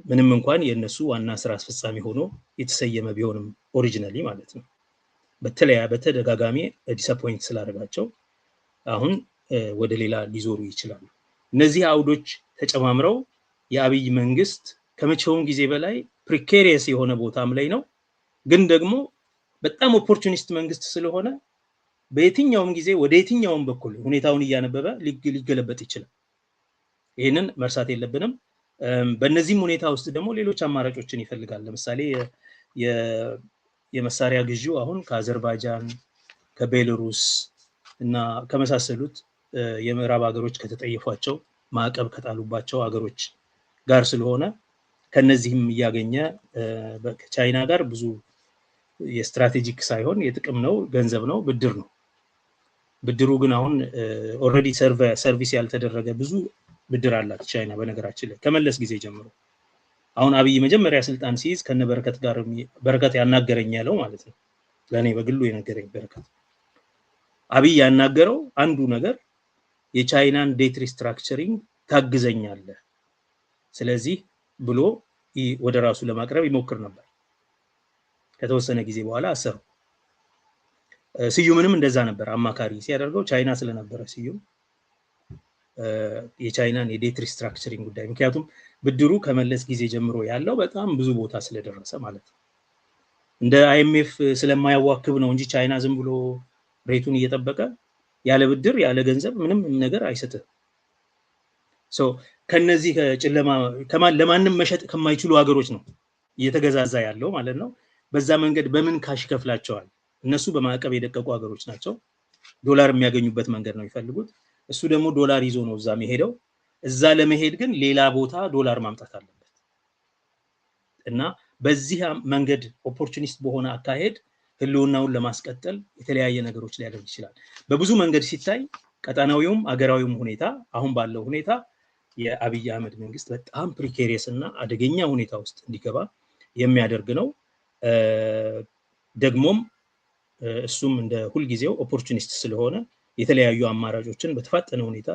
ምንም እንኳን የነሱ ዋና ስራ አስፈጻሚ ሆኖ የተሰየመ ቢሆንም ኦሪጂናሊ ማለት ነው። በተደጋጋሚ ዲስአፖይንት ስላደረጋቸው አሁን ወደ ሌላ ሊዞሩ ይችላሉ። እነዚህ አውዶች ተጨማምረው የአብይ መንግስት ከመቼውም ጊዜ በላይ ፕሪኬሪየስ የሆነ ቦታም ላይ ነው። ግን ደግሞ በጣም ኦፖርቹኒስት መንግስት ስለሆነ በየትኛውም ጊዜ ወደ የትኛውም በኩል ሁኔታውን እያነበበ ሊገለበጥ ይችላል። ይሄንን መርሳት የለብንም። በእነዚህም ሁኔታ ውስጥ ደግሞ ሌሎች አማራጮችን ይፈልጋል። ለምሳሌ የመሳሪያ ግዢው አሁን ከአዘርባይጃን ከቤላሩስ እና ከመሳሰሉት የምዕራብ ሀገሮች ከተጠየፏቸው ማዕቀብ ከጣሉባቸው ሀገሮች ጋር ስለሆነ ከነዚህም እያገኘ ከቻይና ጋር ብዙ የስትራቴጂክ ሳይሆን የጥቅም ነው፣ ገንዘብ ነው፣ ብድር ነው። ብድሩ ግን አሁን ኦልሬዲ ሰርቪስ ያልተደረገ ብዙ ብድር አላት ቻይና በነገራችን ላይ ከመለስ ጊዜ ጀምሮ። አሁን አብይ መጀመሪያ ስልጣን ሲይዝ ከነበረከት ጋር በረከት ያናገረኝ ያለው ማለት ነው። ለኔ በግሉ የነገረኝ በረከት አብይ ያናገረው አንዱ ነገር የቻይናን ዴት ሪስትራክቸሪንግ ታግዘኛለህ ስለዚህ ብሎ ወደ ራሱ ለማቅረብ ይሞክር ነበር። ከተወሰነ ጊዜ በኋላ አሰረው። ስዩምንም እንደዛ ነበር አማካሪ ሲያደርገው ቻይና ስለነበረ ስዩም የቻይናን የዴት ሪስትራክቸሪንግ ጉዳይ ምክንያቱም ብድሩ ከመለስ ጊዜ ጀምሮ ያለው በጣም ብዙ ቦታ ስለደረሰ ማለት ነው። እንደ አይኤምኤፍ ስለማያዋክብ ነው እንጂ ቻይና ዝም ብሎ ሬቱን እየጠበቀ ያለ ብድር ያለ ገንዘብ ምንም ነገር አይሰጥም። ከነዚህ ጨለማ ለማንም መሸጥ ከማይችሉ ሀገሮች ነው እየተገዛዛ ያለው ማለት ነው። በዛ መንገድ በምን ካሽ ከፍላቸዋል? እነሱ በማዕቀብ የደቀቁ ሀገሮች ናቸው። ዶላር የሚያገኙበት መንገድ ነው ይፈልጉት። እሱ ደግሞ ዶላር ይዞ ነው እዛ መሄደው። እዛ ለመሄድ ግን ሌላ ቦታ ዶላር ማምጣት አለበት እና በዚህ መንገድ ኦፖርቹኒስት በሆነ አካሄድ ህልውናውን ለማስቀጠል የተለያየ ነገሮች ሊያደርግ ይችላል። በብዙ መንገድ ሲታይ ቀጣናዊውም አገራዊውም ሁኔታ አሁን ባለው ሁኔታ የአብይ አህመድ መንግስት በጣም ፕሪኬሪየስ እና አደገኛ ሁኔታ ውስጥ እንዲገባ የሚያደርግ ነው። ደግሞም እሱም እንደ ሁልጊዜው ኦፖርቹኒስት ስለሆነ የተለያዩ አማራጮችን በተፋጠነ ሁኔታ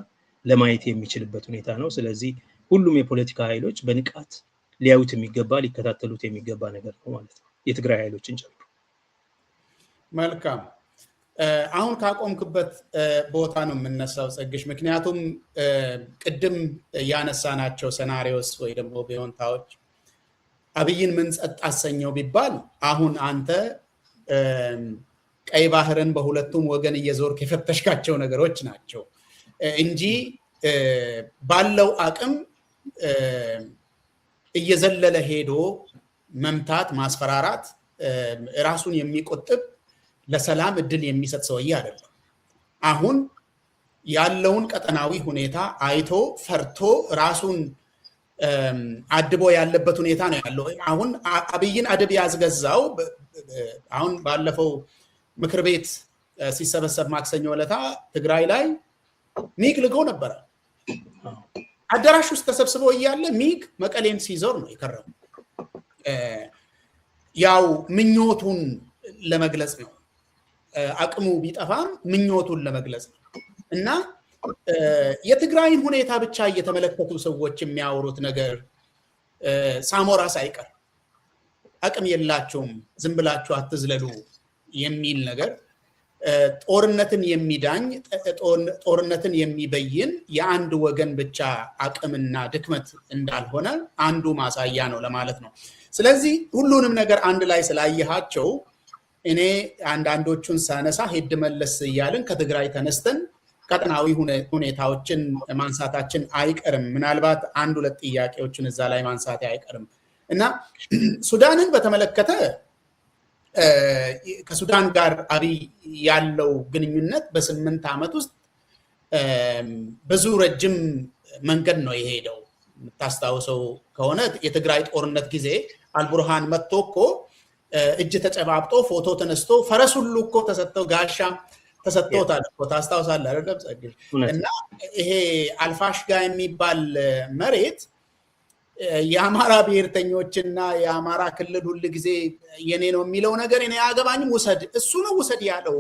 ለማየት የሚችልበት ሁኔታ ነው። ስለዚህ ሁሉም የፖለቲካ ኃይሎች በንቃት ሊያዩት የሚገባ ሊከታተሉት የሚገባ ነገር ነው ማለት ነው፣ የትግራይ ኃይሎችን ጨምሮ። መልካም። አሁን ካቆምክበት ቦታ ነው የምነሳው ጸግሽ። ምክንያቱም ቅድም ያነሳናቸው ሴናሪዮስ ወይ ደግሞ ቢሆንታዎች አብይን ምን ጸጥ አሰኘው ቢባል አሁን አንተ ቀይ ባህርን በሁለቱም ወገን እየዞርክ የፈተሽካቸው ነገሮች ናቸው እንጂ ባለው አቅም እየዘለለ ሄዶ መምታት፣ ማስፈራራት ራሱን የሚቆጥብ ለሰላም እድል የሚሰጥ ሰውዬ አይደለም። አሁን ያለውን ቀጠናዊ ሁኔታ አይቶ ፈርቶ ራሱን አድቦ ያለበት ሁኔታ ነው ያለው። አሁን አብይን አድብ ያስገዛው አሁን ባለፈው ምክር ቤት ሲሰበሰብ ማክሰኞ ዕለት ትግራይ ላይ ሚግ ልጎ ነበረ። አዳራሽ ውስጥ ተሰብስበው እያለ ሚግ መቀሌን ሲዞር ነው የከረሙ። ያው ምኞቱን ለመግለጽ ነው። አቅሙ ቢጠፋም ምኞቱን ለመግለጽ ነው እና የትግራይን ሁኔታ ብቻ እየተመለከቱ ሰዎች የሚያወሩት ነገር ሳሞራ ሳይቀር አቅም የላቸውም ዝም ብላችሁ አትዝለሉ የሚል ነገር ጦርነትን የሚዳኝ ጦርነትን የሚበይን የአንድ ወገን ብቻ አቅምና ድክመት እንዳልሆነ አንዱ ማሳያ ነው ለማለት ነው። ስለዚህ ሁሉንም ነገር አንድ ላይ ስላየሃቸው እኔ አንዳንዶቹን ሳነሳ ሄድ መለስ እያልን ከትግራይ ተነስተን ቀጠናዊ ሁኔታዎችን ማንሳታችን አይቀርም። ምናልባት አንድ ሁለት ጥያቄዎችን እዛ ላይ ማንሳት አይቀርም እና ሱዳንን በተመለከተ ከሱዳን ጋር አብይ ያለው ግንኙነት በ8 ዓመት ውስጥ ብዙ ረጅም መንገድ ነው የሄደው። የምታስታውሰው ከሆነ የትግራይ ጦርነት ጊዜ አልቡርሃን መጥቶ እኮ እጅ ተጨባብጦ ፎቶ ተነስቶ ፈረስ ሁሉ እኮ ተሰጥተው ጋሻ ተሰጥቶታል እኮ ታስታውሳለህ አይደል ጸግሽ? እና ይሄ አልፋሽጋ የሚባል መሬት የአማራ ብሔርተኞችና የአማራ ክልል ሁሉ ጊዜ የኔ ነው የሚለው ነገር እኔ አያገባኝም፣ ውሰድ እሱ ነው ውሰድ ያለው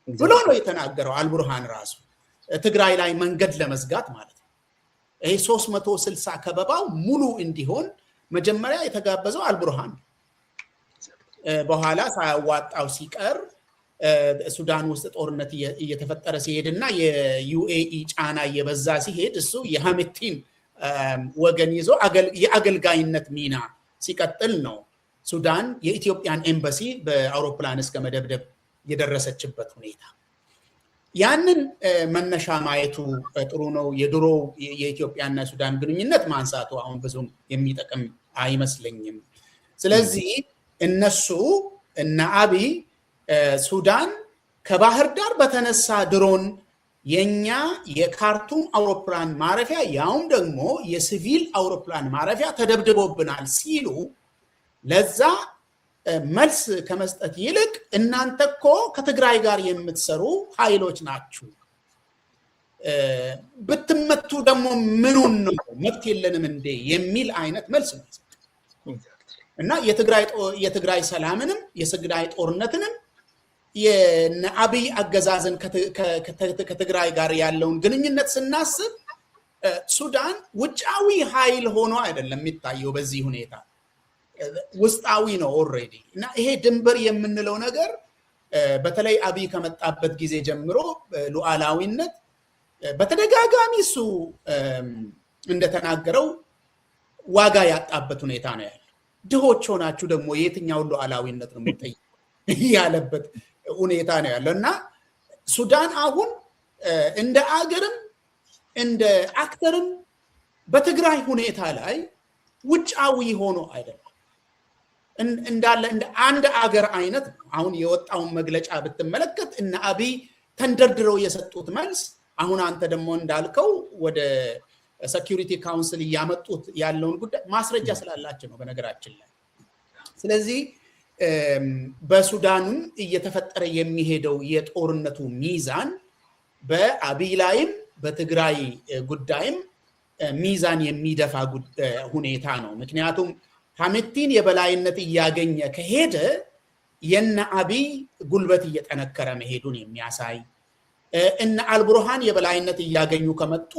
ብሎ ነው የተናገረው አልቡርሃን ራሱ ትግራይ ላይ መንገድ ለመዝጋት ማለት ነው። ይሄ 360 ከበባው ሙሉ እንዲሆን መጀመሪያ የተጋበዘው አልቡርሃን በኋላ ሳያዋጣው ሲቀር ሱዳን ውስጥ ጦርነት እየተፈጠረ ሲሄድና የዩኤኢ ጫና እየበዛ ሲሄድ እሱ የሐሜቲን ወገን ይዞ የአገልጋይነት ሚና ሲቀጥል ነው ሱዳን የኢትዮጵያን ኤምባሲ በአውሮፕላን እስከ መደብደብ የደረሰችበት ሁኔታ። ያንን መነሻ ማየቱ ጥሩ ነው። የድሮ የኢትዮጵያና ሱዳን ግንኙነት ማንሳቱ አሁን ብዙም የሚጠቅም አይመስለኝም። ስለዚህ እነሱ እና አብይ ሱዳን ከባህር ዳር በተነሳ ድሮን የኛ የካርቱም አውሮፕላን ማረፊያ ያውም ደግሞ የሲቪል አውሮፕላን ማረፊያ ተደብድቦብናል ሲሉ ለዛ መልስ ከመስጠት ይልቅ እናንተ እኮ ከትግራይ ጋር የምትሰሩ ኃይሎች ናችሁ ብትመቱ ደግሞ ምኑን ነው መብት የለንም እንዴ የሚል አይነት መልስ ነው እና የትግራይ ሰላምንም የትግራይ ጦርነትንም የአብይ አገዛዝን ከትግራይ ጋር ያለውን ግንኙነት ስናስብ ሱዳን ውጫዊ ኃይል ሆኖ አይደለም የሚታየው በዚህ ሁኔታ ውስጣዊ ነው ኦሬዲ እና ይሄ ድንበር የምንለው ነገር በተለይ አብይ ከመጣበት ጊዜ ጀምሮ ሉዓላዊነት በተደጋጋሚ እሱ እንደተናገረው ዋጋ ያጣበት ሁኔታ ነው ያለው ድሆች ሆናችሁ ደግሞ የትኛው ሉዓላዊነት ነው የምትጠይቁ ያለበት ሁኔታ ነው ያለው እና ሱዳን አሁን እንደ አገርም እንደ አክተርም በትግራይ ሁኔታ ላይ ውጫዊ ሆኖ አይደለም እንዳለ እንደ አንድ አገር አይነት አሁን የወጣውን መግለጫ ብትመለከት እና አብይ ተንደርድረው የሰጡት መልስ አሁን አንተ ደግሞ እንዳልከው ወደ ሴኩሪቲ ካውንስል ያመጡት ያለውን ጉዳይ ማስረጃ ስላላቸው ነው በነገራችን ላይ ስለዚህ በሱዳንም እየተፈጠረ የሚሄደው የጦርነቱ ሚዛን በአብይ ላይም በትግራይ ጉዳይም ሚዛን የሚደፋ ሁኔታ ነው ምክንያቱም ሐሜቲን የበላይነት እያገኘ ከሄደ የነ አብይ ጉልበት እየጠነከረ መሄዱን የሚያሳይ እነ አልቡርሃን የበላይነት እያገኙ ከመጡ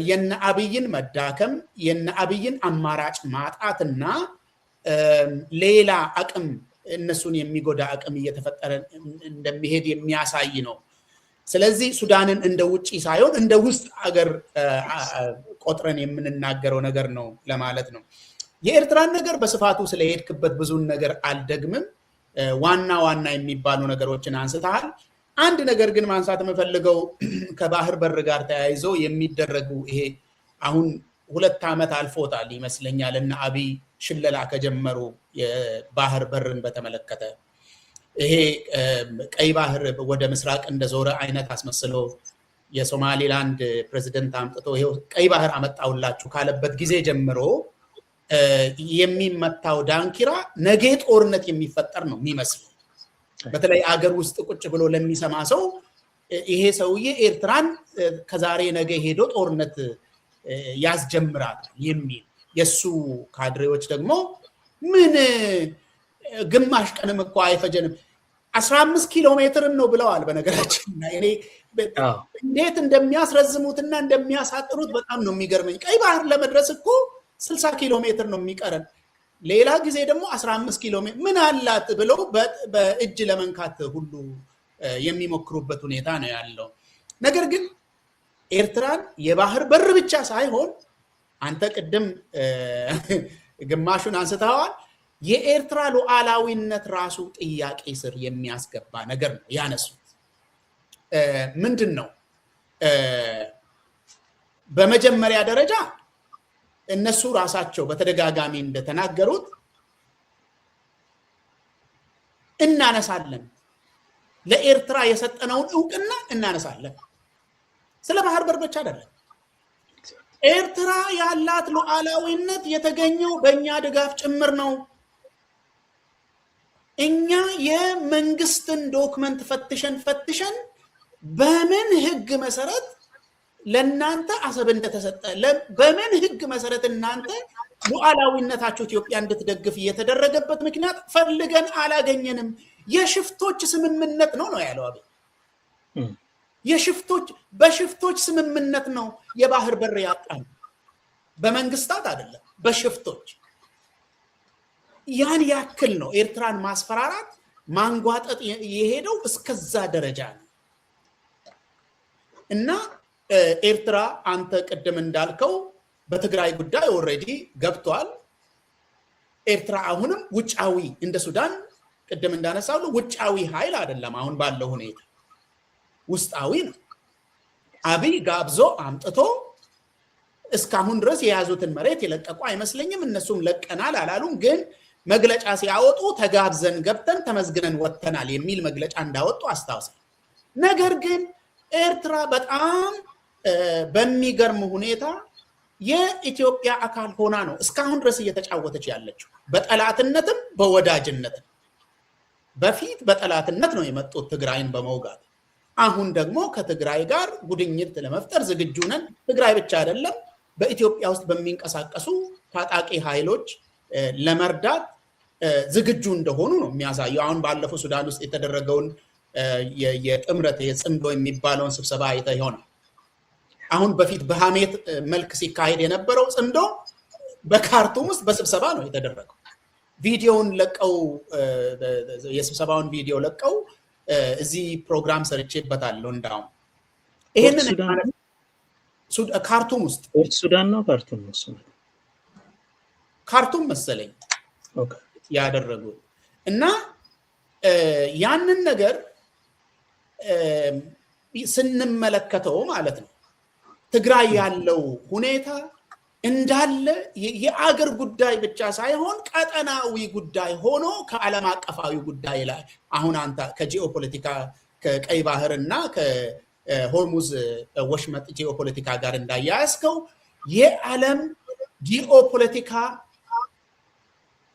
የነ አብይን መዳከም የነ አብይን አማራጭ ማጣትና ሌላ አቅም እነሱን የሚጎዳ አቅም እየተፈጠረ እንደሚሄድ የሚያሳይ ነው ስለዚህ ሱዳንን እንደ ውጪ ሳይሆን እንደ ውስጥ አገር ቆጥረን የምንናገረው ነገር ነው ለማለት ነው የኤርትራን ነገር በስፋቱ ስለሄድክበት ብዙን ነገር አልደግምም ዋና የሚባሉ ነገሮችን አንስተሃል አንድ ነገር ግን ማንሳት የምፈልገው ከባህር በር ጋር ተያይዞ የሚደረጉ ይሄ አሁን 2 ዓመት አልፎታል ይመስለኛል እና አብይ ሽለላ ከጀመሩ የባህር በርን በተመለከተ ይሄ ቀይ ባህር ወደ ምስራቅ እንደዞረ አይነት አስመስሎ የሶማሊላንድ ፕሬዝዳንት አምጥቶ ይሄ ቀይ ባህር አመጣውላችሁ ካለበት ጊዜ ጀምሮ የሚመታው ዳንኪራ ነገ ጦርነት የሚፈጠር ነው የሚመስለው በተለይ አገር ውስጥ ቁጭ ብሎ ለሚሰማ ሰው ይሄ ሰውዬ ኤርትራን ከዛሬ ነገ ሄዶ ጦርነት ያስጀምራል የሚል የሱ ካድሬዎች ደግሞ ምን ግማሽ ቀንም እኮ አይፈጀንም 15 ኪሎ ሜትር ነው ብለዋል በነገራችን እኔ እንዴት እንደሚያስረዝሙትና እንደሚያሳጥሩት በጣም ነው የሚገርመኝ ቀይ ባህር ለመድረስ እኮ 60 ኪሎ ሜትር ነው የሚቀረን ሌላ ጊዜ ደግሞ 15 ኪሎ ሜትር ምን አላት ብለው በእጅ ለመንካት ሁሉ የሚሞክሩበት ሁኔታ ነው ያለው ነገር ግን ኤርትራን የባህር በር ብቻ ሳይሆን አንተ ቅድም ግማሹን አንስተዋል የኤርትራ ሉዓላዊነት ራሱ ጥያቄ ስር የሚያስገባ ነገር ነው ያነሱት ምንድነው በመጀመሪያ ደረጃ እነሱ ራሳቸው በተደጋጋሚ እንደተናገሩት እናነሳለን ለኤርትራ የሰጠነውን ዕውቅና እናነሳለን ስለ ባህር በር ብቻ አይደለም ኤርትራ ያላት ሉዓላዊነት የተገኘው በእኛ ድጋፍ ጭምር ነው እኛ የመንግስትን ዶክመንት ፈትሸን በምን ህግ መሰረት ለናንተ አሰብ እንደተሰጠ በምን ህግ መሰረት እናንተ ሉዓላዊነታችሁ ኢትዮጵያ እንድትደግፍ እየተደረገበት ምክንያት ፈልገን አላገኘንም የሽፍቶች ስምምነት ነው ያለው አብይ በሽፍቶች ስምምነት ነው የባህር በር ያጣን በመንግስታት አይደለም በሽፍቶች ያን ያክል ነው ኤርትራን ማስፈራራት ማንጓጠጥ የሄደው እስከዛ ደረጃ ነው እና ኤርትራ አንተ ቀደም እንዳልከው በትግራይ ጉዳይ ኦሬዲ ገብቷል ኤርትራ አሁንም ውጫዊ እንደ ሱዳን ቀደም እንዳነሳው ውጫዊ ኃይል አይደለም አሁን ባለው ሁኔታ ውስጣዊ ነው አብይ ጋብዞ አምጥቶ እስካሁን ድረስ የያዙትን መሬት የለቀቁ አይመስለኝም እነሱም ለቀናል አላሉም ግን መግለጫ ሲያወጡ ተጋብዘን ገብተን ተመዝግነን ወጥተናል የሚል መግለጫ እንዳወጡ አስታውሳለሁ። ነገር ግን ኤርትራ በጣም በሚገርም ሁኔታ የኢትዮጵያ አካል ሆና ነው እስካሁን ድረስ እየተጫወተች ያለችው፣ በጠላትነትም በወዳጅነትም። በፊት በጠላትነት ነው የመጡት ትግራይን በመውጋት፣ አሁን ደግሞ ከትግራይ ጋር ጉድኝት ለመፍጠር ዝግጁ ነን። ትግራይ ብቻ አይደለም፣ በኢትዮጵያ ውስጥ በሚንቀሳቀሱ ታጣቂ ኃይሎች ለመርዳት ዝግጁ እንደሆኑ ነው የሚያሳየው። አሁን ባለፈው ሱዳን ውስጥ የተደረገውን የጥምረት የጽምዶ የሚባለውን ስብሰባ አይተህ ይሆናል። አሁን በፊት በሐሜት መልክ ሲካሄድ የነበረው ጽምዶ በካርቱም ውስጥ በስብሰባ ነው የተደረገው። ቪዲዮውን ለቀው የስብሰባውን ቪዲዮ ለቀው እዚህ ፕሮግራም ሰርቼበታለሁ። እንዳውም ይሄንን ካርቱም ውስጥ ሱዳን ነው ካርቱም ነው ካርቱም መሰለኝ ያደረጉት እና ያንን ነገር ስንመለከተው ማለት ነው ትግራይ ያለው ሁኔታ እንዳለ የአገር ጉዳይ ብቻ ሳይሆን ቀጠናዊ ጉዳይ ሆኖ ከዓለም አቀፋዊ ጉዳይ ላይ አሁን አንተ ከጂኦፖለቲካ ከቀይ ባህርና ከሆርሙዝ ወሽመጥ ጂኦፖለቲካ ጋር እንዳያያዝከው የዓለም ጂኦፖለቲካ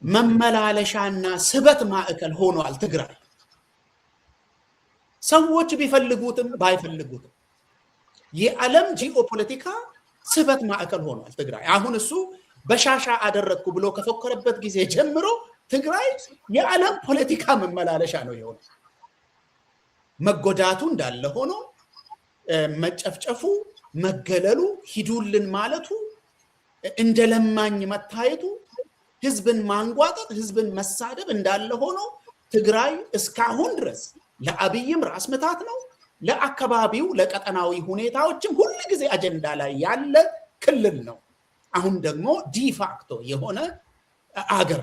መመላለሻና ስበት ማዕከል ሆኗል ትግራይ። ሰዎች ቢፈልጉትም ባይፈልጉትም የዓለም ጂኦፖለቲካ ስበት ማዕከል ሆኗል ትግራይ። አሁን እሱ በሻሻ አደረግኩ ብሎ ከፎከረበት ጊዜ ጀምሮ ትግራይ የዓለም ፖለቲካ መመላለሻ ነው የሆነው። መጎዳቱ እንዳለ ሆኖ መጨፍጨፉ፣ መገለሉ፣ ሂዱልን ማለቱ፣ እንደ ለማኝ መታየቱ፣ ህዝብን ማንጓጠጥ፣ ህዝብን መሳደብ እንዳለ ሆኖ ትግራይ እስካሁን ድረስ ለአብይም ራስ ምታት ነው፣ ለአካባቢው ለቀጠናዊ ሁኔታዎችም ሁሉ ጊዜ አጀንዳ ላይ ያለ ክልል ነው። አሁን ደግሞ ዲፋክቶ የሆነ አገር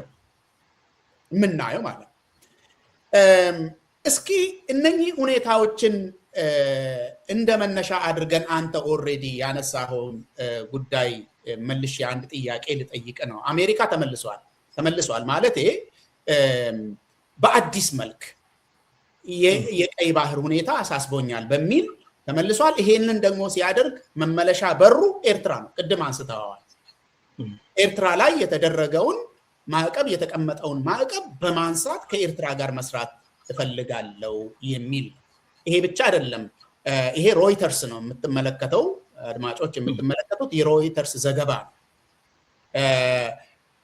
የምናየው ማለት ነው። እስኪ እነኚህ ሁኔታዎችን እንደ መነሻ አድርገን አንተ ኦልሬዲ ያነሳኸውን ጉዳይ መልሼ አንድ ጥያቄ ልጠይቅ ነው። አሜሪካ ተመልሷል ማለት በአዲስ መልክ የቀይ ባህር ሁኔታ አሳስቦኛል በሚል ተመልሷል። ይሄንን ደግሞ ሲያደርግ መመለሻ በሩ ኤርትራ ነው። ቅድም አንስተዋል። ኤርትራ ላይ የተደረገውን ማዕቀብ የተቀመጠውን ማዕቀብ በማንሳት ከኤርትራ ጋር መስራት እፈልጋለሁ የሚል። ይሄ ብቻ አይደለም። ይሄ ሮይተርስ ነው የምትመለከተው፣ አድማጮች የምትመለከቱት የሮይተርስ ዘገባ ነው።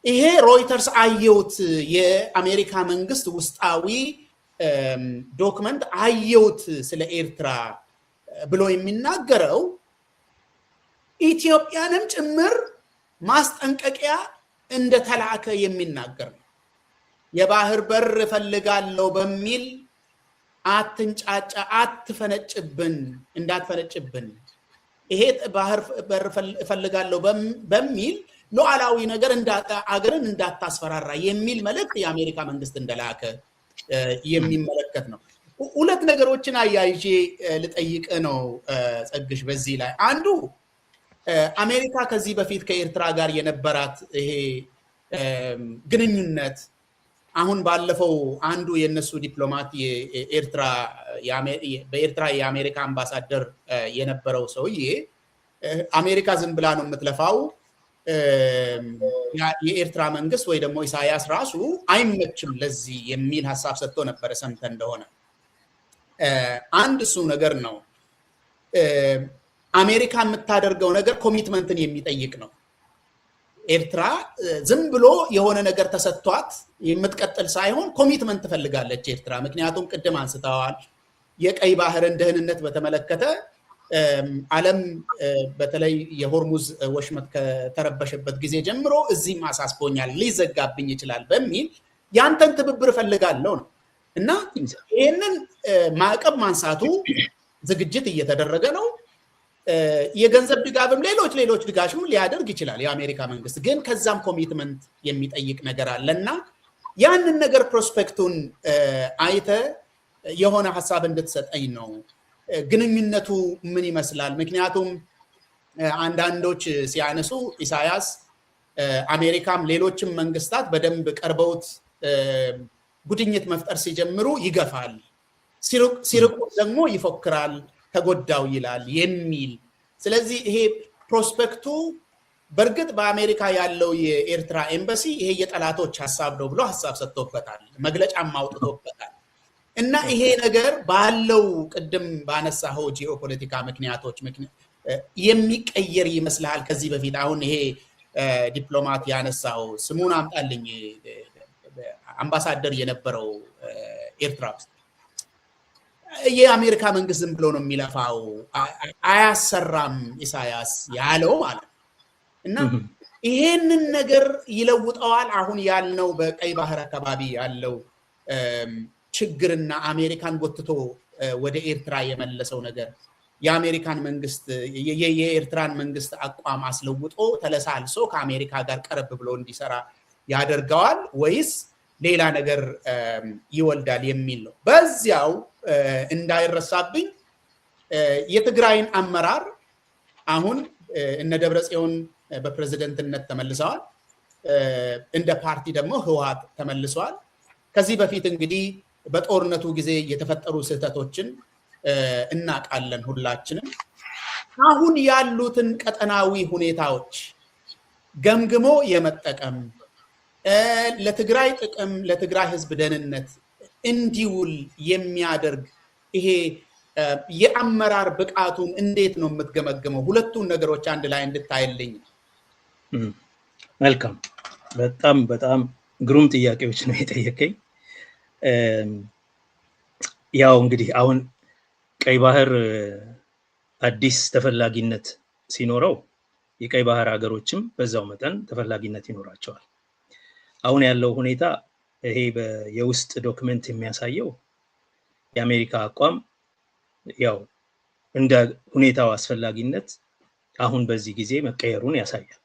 ይሄ ሮይተርስ አየውት የአሜሪካ መንግስት ውስጣዊ ዶክመንት አየውት ስለ ኤርትራ ብሎ የሚናገረው ኢትዮጵያንም ጭምር ማስጠንቀቂያ እንደተላከ የሚናገር ነው። የባህር በር እፈልጋለሁ በሚል አትንጫጫ፣ አትፈነጭብን፣ እንዳትፈነጭብን፣ ይሄ ባህር በር እፈልጋለሁ በሚል ሉዓላዊ ነገር አገርን እንዳታስፈራራ የሚል መልእክት የአሜሪካ መንግስት እንደላከ የሚመለከት ነው። ሁለት ነገሮችን አያይዤ ልጠይቅ ነው ጸግሽ በዚህ ላይ። አንዱ አሜሪካ ከዚህ በፊት ከኤርትራ ጋር የነበራት ይሄ ግንኙነት አሁን ባለፈው አንዱ የነሱ ዲፕሎማት በኤርትራ የአሜሪካ አምባሳደር የነበረው ሰውዬ አሜሪካ ዝም ብላ ነው የምትለፋው፣ የኤርትራ መንግስት ወይ ደግሞ ኢሳያስ ራሱ አይመችም ለዚህ የሚል ሀሳብ ሰጥቶ ነበረ። ሰምተህ እንደሆነ አንድ እሱ ነገር ነው። አሜሪካ የምታደርገው ነገር ኮሚትመንትን የሚጠይቅ ነው። ኤርትራ ዝም ብሎ የሆነ ነገር ተሰጥቷት የምትቀጥል ሳይሆን ኮሚትመንት ትፈልጋለች ኤርትራ። ምክንያቱም ቅድም አንስተዋል የቀይ ባህርን ደህንነት በተመለከተ ዓለም በተለይ የሆርሙዝ ወሽመጥ ከተረበሸበት ጊዜ ጀምሮ እዚህም አሳስቦኛል፣ ሊዘጋብኝ ይችላል በሚል ያንተን ትብብር እፈልጋለሁ ነው እና ይህንን ማዕቀብ ማንሳቱ ዝግጅት እየተደረገ ነው። የገንዘብ ድጋፍም ሌሎች ድጋፍም ሊያደርግ ይችላል የአሜሪካ መንግስት። ግን ከዛም ኮሚትመንት የሚጠይቅ ነገር አለና ያንን ነገር ፕሮስፔክቱን አይተ የሆነ ሀሳብ እንድትሰጠኝ ነው። ግንኙነቱ ምን ይመስላል? ምክንያቱም አንዳንዶች ሲያነሱ ኢሳያስ አሜሪካም ሌሎችም መንግስታት በደንብ ቀርበውት ጉድኝት መፍጠር ሲጀምሩ ይገፋል፣ ሲርቁ ደግሞ ይፎክራል፣ ተጎዳው ይላል የሚል። ስለዚህ ይሄ ፕሮስፔክቱ በእርግጥ በአሜሪካ ያለው የኤርትራ ኤምባሲ ይሄ የጠላቶች ሐሳብ ነው ብሎ ሐሳብ ሰጥቶበታል፣ መግለጫም አውጥቶበታል። እና ይሄ ነገር ባለው ቅድም ባነሳው ጂኦፖለቲካ ምክንያቶች የሚቀየር ይመስላል? ከዚህ በፊት አሁን ይሄ ዲፕሎማት ያነሳው ስሙን አምጣልኝ አምባሳደር የነበረው ኤርትራ ውስጥ የአሜሪካ መንግስት ዝም ብሎ ነው የሚለፋው አያሰራም ኢሳያስ ያለው ማለት ነው። እና ይሄንን ነገር ይለውጠዋል አሁን ያልነው በቀይ ባህር አካባቢ ያለው ችግርና አሜሪካን ጎትቶ ወደ ኤርትራ የመለሰው ነገር የአሜሪካን መንግስት የኤርትራን መንግስት አቋም አስለውጦ ተለሳልሶ ከአሜሪካ ጋር ቀረብ ብሎ እንዲሰራ ያደርገዋል ወይስ ሌላ ነገር ይወልዳል የሚል ነው። በዚያው እንዳይረሳብኝ የትግራይን አመራር አሁን እነ ደብረጽዮን በፕሬዝዳንትነት ተመልሰዋል፣ እንደ ፓርቲ ደግሞ ህወሓት ተመልሰዋል። ከዚህ በፊት እንግዲህ በጦርነቱ ጊዜ የተፈጠሩ ስህተቶችን እናውቃለን ሁላችንም። አሁን ያሉትን ቀጠናዊ ሁኔታዎች ገምግሞ የመጠቀም ለትግራይ ጥቅም ለትግራይ ህዝብ ደህንነት እንዲውል የሚያደርግ ይሄ የአመራር ብቃቱን እንዴት ነው የምትገመግመው? ሁለቱን ነገሮች አንድ ላይ እንድታይልኝ። መልካም፣ በጣም በጣም ግሩም ጥያቄዎች ነው የጠየቀኝ። ያው እንግዲህ አሁን ቀይ ባህር አዲስ ተፈላጊነት ሲኖረው የቀይ ባህር ሀገሮችም በዛው መጠን ተፈላጊነት ይኖራቸዋል። አሁን ያለው ሁኔታ ይሄ የውስጥ ዶክመንት የሚያሳየው የአሜሪካ አቋም ያው እንደ ሁኔታው አስፈላጊነት አሁን በዚህ ጊዜ መቀየሩን ያሳያል።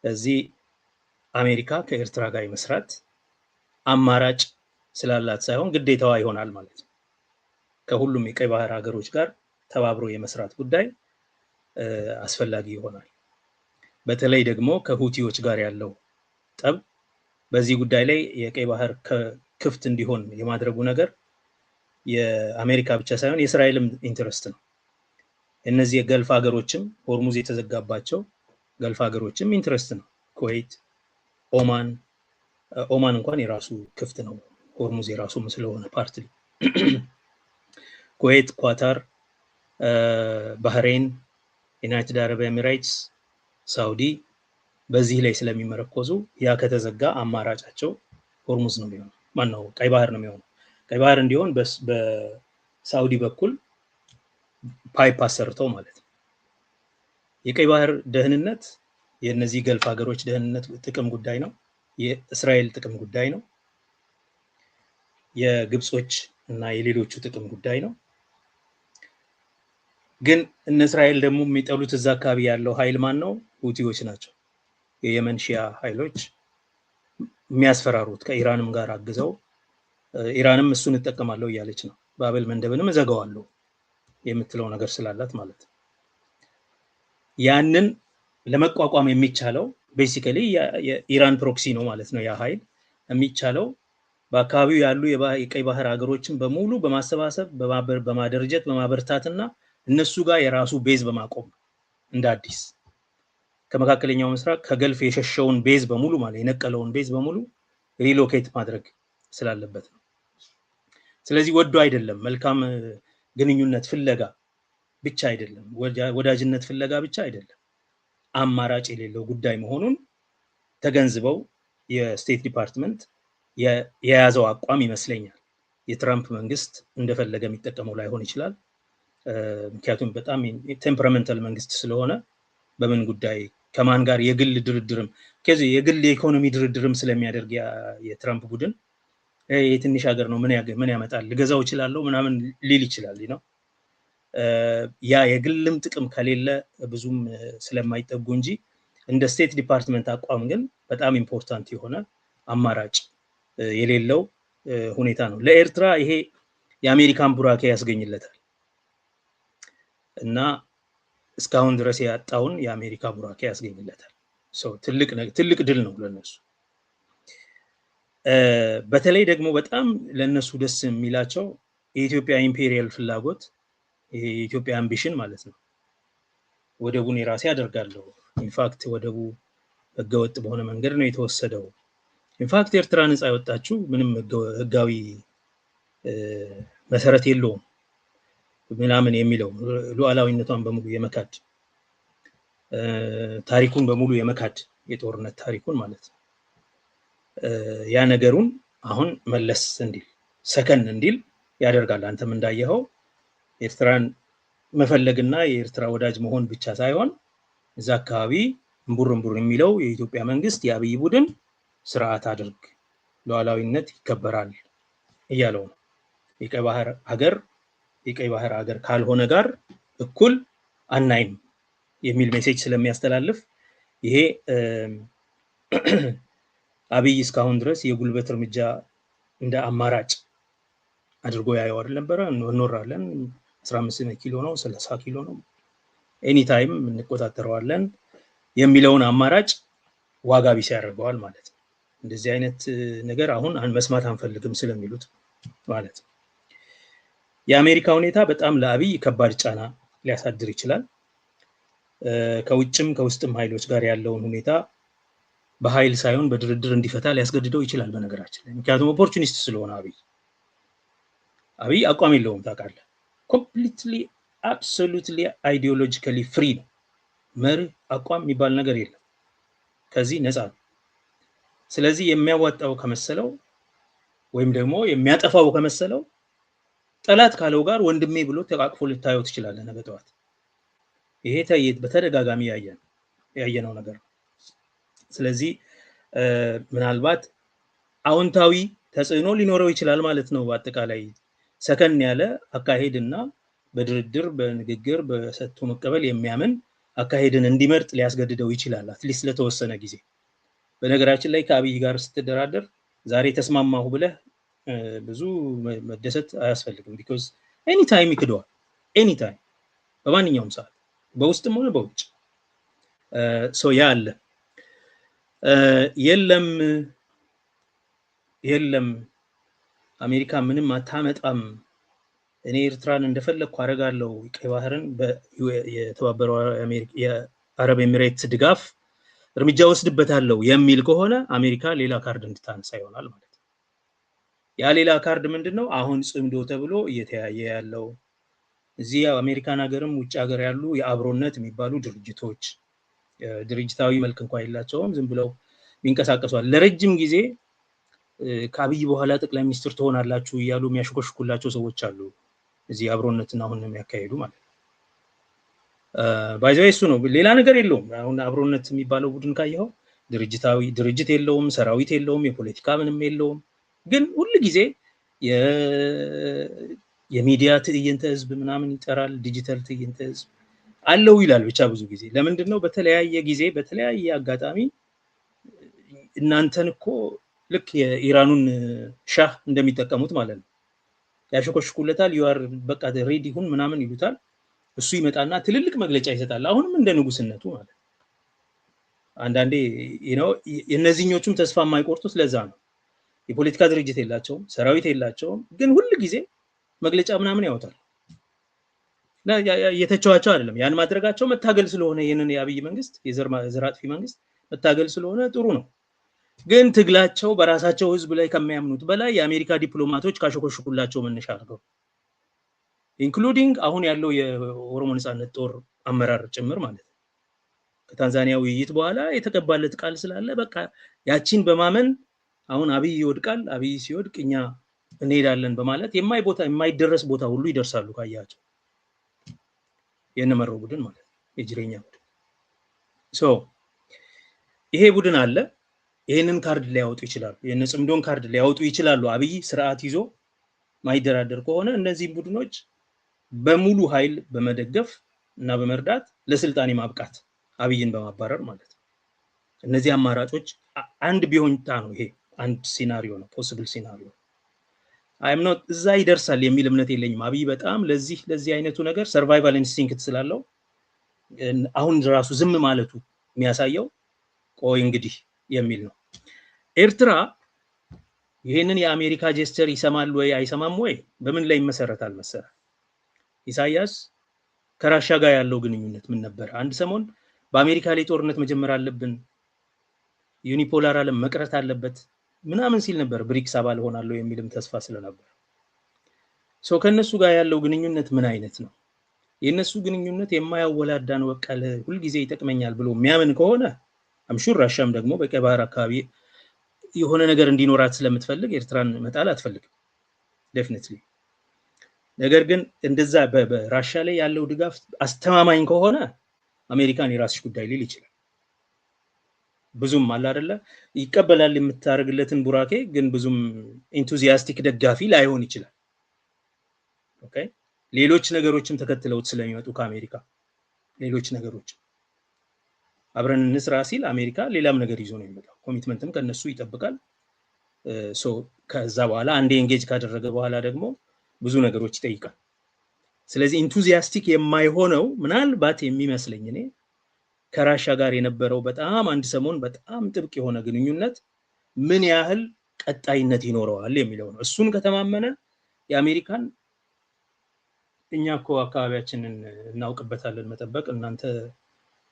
ስለዚህ አሜሪካ ከኤርትራ ጋር መስራት አማራጭ ስላላት ሳይሆን ግዴታዋ ይሆናል ማለት ነው። ከሁሉም የቀይ ባህር ሀገሮች ጋር ተባብሮ የመስራት ጉዳይ አስፈላጊ ይሆናል። በተለይ ደግሞ ከሁቲዎች ጋር ያለው ጠብ በዚህ ጉዳይ ላይ የቀይ ባህር ክፍት እንዲሆን የማድረጉ ነገር የአሜሪካ ብቻ ሳይሆን የእስራኤልም ኢንተረስት ነው። እነዚህ የገልፍ ሀገሮችም ሆርሙዝ የተዘጋባቸው ገልፍ ሀገሮችም ኢንተረስት ነው። ኩዌት፣ ኦማን እንኳን የራሱ ክፍት ነው፣ ሆርሙዝ የራሱ ስለሆነ ፓርት ኩዌት፣ ኳታር፣ ባህሬን፣ ዩናይትድ አረብ ኤሚሬትስ፣ ሳውዲ በዚህ ላይ ስለሚመረኮዙ ያ ከተዘጋ አማራጫቸው ሆርሙዝ ነው የሚሆነው። ማነው ቀይ ባህር ነው የሚሆነው። ቀይ ባህር እንዲሆን በሳውዲ በኩል ፓይፕ አሰርተው ማለት ነው። የቀይ ባህር ደህንነት የነዚህ ገልፍ ሀገሮች ደህንነት ጥቅም ጉዳይ ነው። የእስራኤል ጥቅም ጉዳይ ነው። የግብጾች እና የሌሎቹ ጥቅም ጉዳይ ነው። ግን እነ እስራኤል ደግሞ የሚጠሉት እዛ አካባቢ ያለው ኃይል ማን ነው? ሁቲዎች ናቸው። የየመን ሺያ ኃይሎች የሚያስፈራሩት ከኢራንም ጋር አግዘው ኢራንም እሱን እጠቀማለሁ እያለች ነው። ባቤል መንደብንም እዘጋዋለሁ የምትለው ነገር ስላላት ማለት ነው። ያንን ለመቋቋም የሚቻለው ቤሲካሊ የኢራን ፕሮክሲ ነው ማለት ነው። ያ ኃይል የሚቻለው በአካባቢው ያሉ የቀይ ባህር ሀገሮችን በሙሉ በማሰባሰብ በማደረጀት በማበርታትና እነሱ ጋር የራሱ ቤዝ በማቆም እንደ አዲስ ከመካከለኛው ምስራቅ ከገልፍ የሸሸውን ቤዝ በሙሉ ማለት የነቀለውን ቤዝ በሙሉ ሪሎኬት ማድረግ ስላለበት ነው። ስለዚህ ወዶ አይደለም፣ መልካም ግንኙነት ፍለጋ ብቻ አይደለም፣ ወዳጅነት ፍለጋ ብቻ አይደለም፣ አማራጭ የሌለው ጉዳይ መሆኑን ተገንዝበው የስቴት ዲፓርትመንት የያዘው አቋም ይመስለኛል። የትራምፕ መንግስት እንደፈለገ የሚጠቀመው ላይሆን ይችላል። ምክንያቱም በጣም ቴምፐራመንታል መንግስት ስለሆነ በምን ጉዳይ ከማን ጋር የግል ድርድርም ከዚህ የግል የኢኮኖሚ ድርድርም ስለሚያደርግ የትራምፕ ቡድን የትንሽ ሀገር ነው ምን ያመጣል ልገዛው ይችላልው ምናምን ሊል ይችላል ነው። ያ የግልም ጥቅም ከሌለ ብዙም ስለማይጠጉ እንጂ እንደ ስቴት ዲፓርትመንት አቋም ግን በጣም ኢምፖርታንት የሆነ አማራጭ የሌለው ሁኔታ ነው። ለኤርትራ ይሄ የአሜሪካን ቡራኬ ያስገኝለታል እና እስካሁን ድረስ ያጣውን የአሜሪካ ቡራኬ ያስገኝለታል። ትልቅ ድል ነው ለነሱ። በተለይ ደግሞ በጣም ለነሱ ደስ የሚላቸው የኢትዮጵያ ኢምፔሪያል ፍላጎት ይሄ የኢትዮጵያ አምቢሽን ማለት ነው። ወደቡን የራሴ አደርጋለሁ። ኢንፋክት ወደቡ ህገወጥ በሆነ መንገድ ነው የተወሰደው። ኢንፋክት ኤርትራ ነፃ ያወጣችው ምንም ህጋዊ መሰረት የለውም ምናምን የሚለው ሉዓላዊነቷን በሙሉ የመካድ ታሪኩን በሙሉ የመካድ የጦርነት ታሪኩን ማለት ነው። ያ ነገሩን አሁን መለስ እንዲል ሰከን እንዲል ያደርጋል። አንተም እንዳየኸው ኤርትራን መፈለግና የኤርትራ ወዳጅ መሆን ብቻ ሳይሆን እዛ አካባቢ እምቡር የሚለው የኢትዮጵያ መንግስት የአብይ ቡድን ስርዓት አድርግ ሉዓላዊነት ይከበራል እያለው ነው። የቀይ ባህር ሀገር ካልሆነ ጋር እኩል አናይም የሚል ሜሴጅ ስለሚያስተላልፍ ይሄ አብይ እስካሁን ድረስ የጉልበት እርምጃ እንደ አማራጭ አድርጎ ያየው ነበር። እንኖራለን 15 ኪሎ ነው 30 ኪሎ ነው ኤኒ ታይም እንቆጣጠረዋለን የሚለውን አማራጭ ዋጋ ቢስ ያደርገዋል ማለት ነው። እንደዚህ አይነት ነገር አሁን መስማት አንፈልግም ስለሚሉት ማለት ነው። የአሜሪካ ሁኔታ በጣም ለአብይ ከባድ ጫና ሊያሳድር ይችላል። ከውጭም ከውስጥም ኃይሎች ጋር ያለውን ሁኔታ በኃይል ሳይሆን በድርድር እንዲፈታ ሊያስገድደው ይችላል በነገራችን ላይ። ምክንያቱም ኦፖርቹኒስት ስለሆነ አብይ አቋም የለውም ታውቃለህ። ኮምፕሊትሊ አብሶሉትሊ አይዲዮሎጂካሊ ፍሪ ነው። መርህ አቋም የሚባል ነገር የለም። ከዚህ ነፃ ነው። ስለዚህ የሚያዋጣው ከመሰለው ወይም ደግሞ የሚያጠፋው ከመሰለው ጠላት ካለው ጋር ወንድሜ ብሎ ተቃቅፎ ልታየው ትችላለህ ነገ ጠዋት። ይሄ በተደጋጋሚ ያየነው ነገር ነው። ስለዚህ ምናልባት አዎንታዊ ተጽዕኖ ሊኖረው ይችላል ማለት ነው። በአጠቃላይ ሰከን ያለ አካሄድና በድርድር በንግግር በሰጥቶ መቀበል የሚያምን አካሄድን እንዲመርጥ ሊያስገድደው ይችላል አትሊስት ለተወሰነ ጊዜ። በነገራችን ላይ ከአብይ ጋር ስትደራደር ዛሬ ተስማማሁ ብለህ ብዙ መደሰት አያስፈልግም። ቢኮዝ ኤኒ ታይም ይክደዋል። ኤኒ ታይም በማንኛውም ሰዓት በውስጥም ሆነ በውጭ ያ አለ። የለም አሜሪካ ምንም አታመጣም፣ እኔ ኤርትራን እንደፈለግኩ አደርጋለሁ፣ ቀይ ባህርን የተባበረው የአረብ ኤሚሬትስ ድጋፍ እርምጃ ወስድበታለሁ የሚል ከሆነ አሜሪካ ሌላ ካርድ እንድታነሳ ይሆናል ማለት ነው። ያ ሌላ ካርድ ምንድነው? አሁን ጽምዶ ተብሎ እየተያየ ያለው እዚህ አሜሪካን ሀገርም ውጭ ሀገር ያሉ የአብሮነት የሚባሉ ድርጅቶች ድርጅታዊ መልክ እንኳን የላቸውም፣ ዝም ብለው ይንቀሳቀሷል። ለረጅም ጊዜ ከአብይ በኋላ ጠቅላይ ሚኒስትር ትሆናላችሁ እያሉ የሚያሽኮሽኩላቸው ሰዎች አሉ እዚህ አብሮነትን አሁን የሚያካሂዱ ማለት ነው። ባይዘው እሱ ነው፣ ሌላ ነገር የለውም። አሁን አብሮነት የሚባለው ቡድን ካየኸው ድርጅት የለውም፣ ሰራዊት የለውም፣ የፖለቲካ ምንም የለውም። ግን ሁሉ ጊዜ የሚዲያ ትዕይንተ ህዝብ ምናምን ይጠራል፣ ዲጂታል ትዕይንተ ህዝብ አለው ይላል። ብቻ ብዙ ጊዜ ለምንድነው በተለያየ ጊዜ በተለያየ አጋጣሚ እናንተን እኮ ልክ የኢራኑን ሻህ እንደሚጠቀሙት ማለት ነው ያሽኮሽኩለታል። ዩአር በቃ ሬዲ ሁን ምናምን ይሉታል። እሱ ይመጣና ትልልቅ መግለጫ ይሰጣል። አሁንም እንደ ንጉስነቱ ማለት አንዳንዴ የነዚህኞቹም ተስፋ የማይቆርጡት ለዛ ነው። የፖለቲካ ድርጅት የላቸውም፣ ሰራዊት የላቸውም፣ ግን ሁሉ ጊዜ መግለጫ ምናምን ያወጣል። የተቻዋቸው አይደለም ያን ማድረጋቸው መታገል ስለሆነ ይሄንን የአብይ መንግስት የዘር አጥፊ መንግስት መታገል ስለሆነ ጥሩ ነው። ግን ትግላቸው በራሳቸው ህዝብ ላይ ከሚያምኑት በላይ የአሜሪካ ዲፕሎማቶች ካሸኮሽኩላቸው መነሻ አድርገው ኢንክሉዲንግ አሁን ያለው የኦሮሞ ነጻነት ጦር አመራር ጭምር ማለት ነው ከታንዛኒያ ውይይት በኋላ የተቀባለት ቃል ስላለ በቃ ያቺን በማመን አሁን አብይ ይወድቃል፣ አብይ ሲወድቅ እኛ እንሄዳለን በማለት የማይደረስ ቦታ ሁሉ ይደርሳሉ። ካያቸው የነመረው ቡድን ማለት የጅሬኛ ቡድን ይሄ ቡድን አለ። ይሄንን ካርድ ሊያወጡ ይችላሉ፣ የነጽምዶን ካርድ ሊያወጡ ይችላሉ። አብይ ስርዓት ይዞ ማይደራደር ከሆነ እነዚህ ቡድኖች በሙሉ ኃይል በመደገፍ እና በመርዳት ለስልጣን ማብቃት አብይን በማባረር ማለት ነው። እነዚህ አማራጮች አንድ ቢሆንታ ነው። ይሄ አንድ ሲናሪዮ ነው፣ ፖሲብል ሲናሪዮ። አይም ኖት እዛ ይደርሳል የሚል እምነት የለኝም። አብይ በጣም ለዚህ አይነቱ ነገር ሰርቫይቫል ኢንስቲንክት ስላለው አሁን ራሱ ዝም ማለቱ የሚያሳየው ቆይ እንግዲህ የሚል ነው። ኤርትራ ይሄንን የአሜሪካ ጀስቸር ይሰማል ወይ አይሰማም ወይ? በምን ላይ ይመሰረታል መሰረ? ኢሳያስ ከራሻ ጋር ያለው ግንኙነት ምን ነበር? አንድ ሰሞን በአሜሪካ ላይ ጦርነት መጀመር አለብን፣ ዩኒፖላር ዓለም መቅረት አለበት ምናምን ሲል ነበር። ብሪክስ አባል ሆናለሁ የሚልም ተስፋ ስለነበር ከነሱ ጋር ያለው ግንኙነት ምን አይነት ነው? የነሱ ግንኙነት የማያወላዳ ነው፣ በቃ ሁሉ ጊዜ ይጠቅመኛል ብሎ የሚያምን ከሆነ አምሹር ራሻም ደግሞ በቀይ ባህር አካባቢ የሆነ ነገር እንዲኖራት ስለምትፈልግ ኤርትራን መጣል አትፈልግም ዴፊኒትሊ። ነገር ግን እንደዛ በራሻ ላይ ያለው ድጋፍ አስተማማኝ ከሆነ አሜሪካን የራስሽ ጉዳይ ሊል ይችላል። ብዙም አለ አይደለ ይቀበላል የምታረግለትን ቡራኬ፣ ግን ብዙም ኢንቱዚያስቲክ ደጋፊ ላይሆን ይችላል። ኦኬ ሌሎች ነገሮችም ተከትለውት ስለሚመጡ ከአሜሪካ ሌሎች ነገሮች አብረን እንስራ ሲል አሜሪካ ሌላም ነገር ይዞ ነው የሚመጣው። ኮሚትመንትም ከነሱ ይጠብቃል። ከዛ በኋላ አንዴ ኤንጌጅ ካደረገ በኋላ ደግሞ ብዙ ነገሮች ይጠይቃል። ስለዚህ ኢንቱዚያስቲክ የማይሆነው ምናልባት የሚመስለኝ እኔ ከራሻ ጋር የነበረው በጣም አንድ ሰሞን በጣም ጥብቅ የሆነ ግንኙነት ምን ያህል ቀጣይነት ይኖረዋል የሚለው ነው። እሱን ከተማመነ የአሜሪካን እኛ እኮ አካባቢያችንን እናውቅበታለን መጠበቅ፣ እናንተ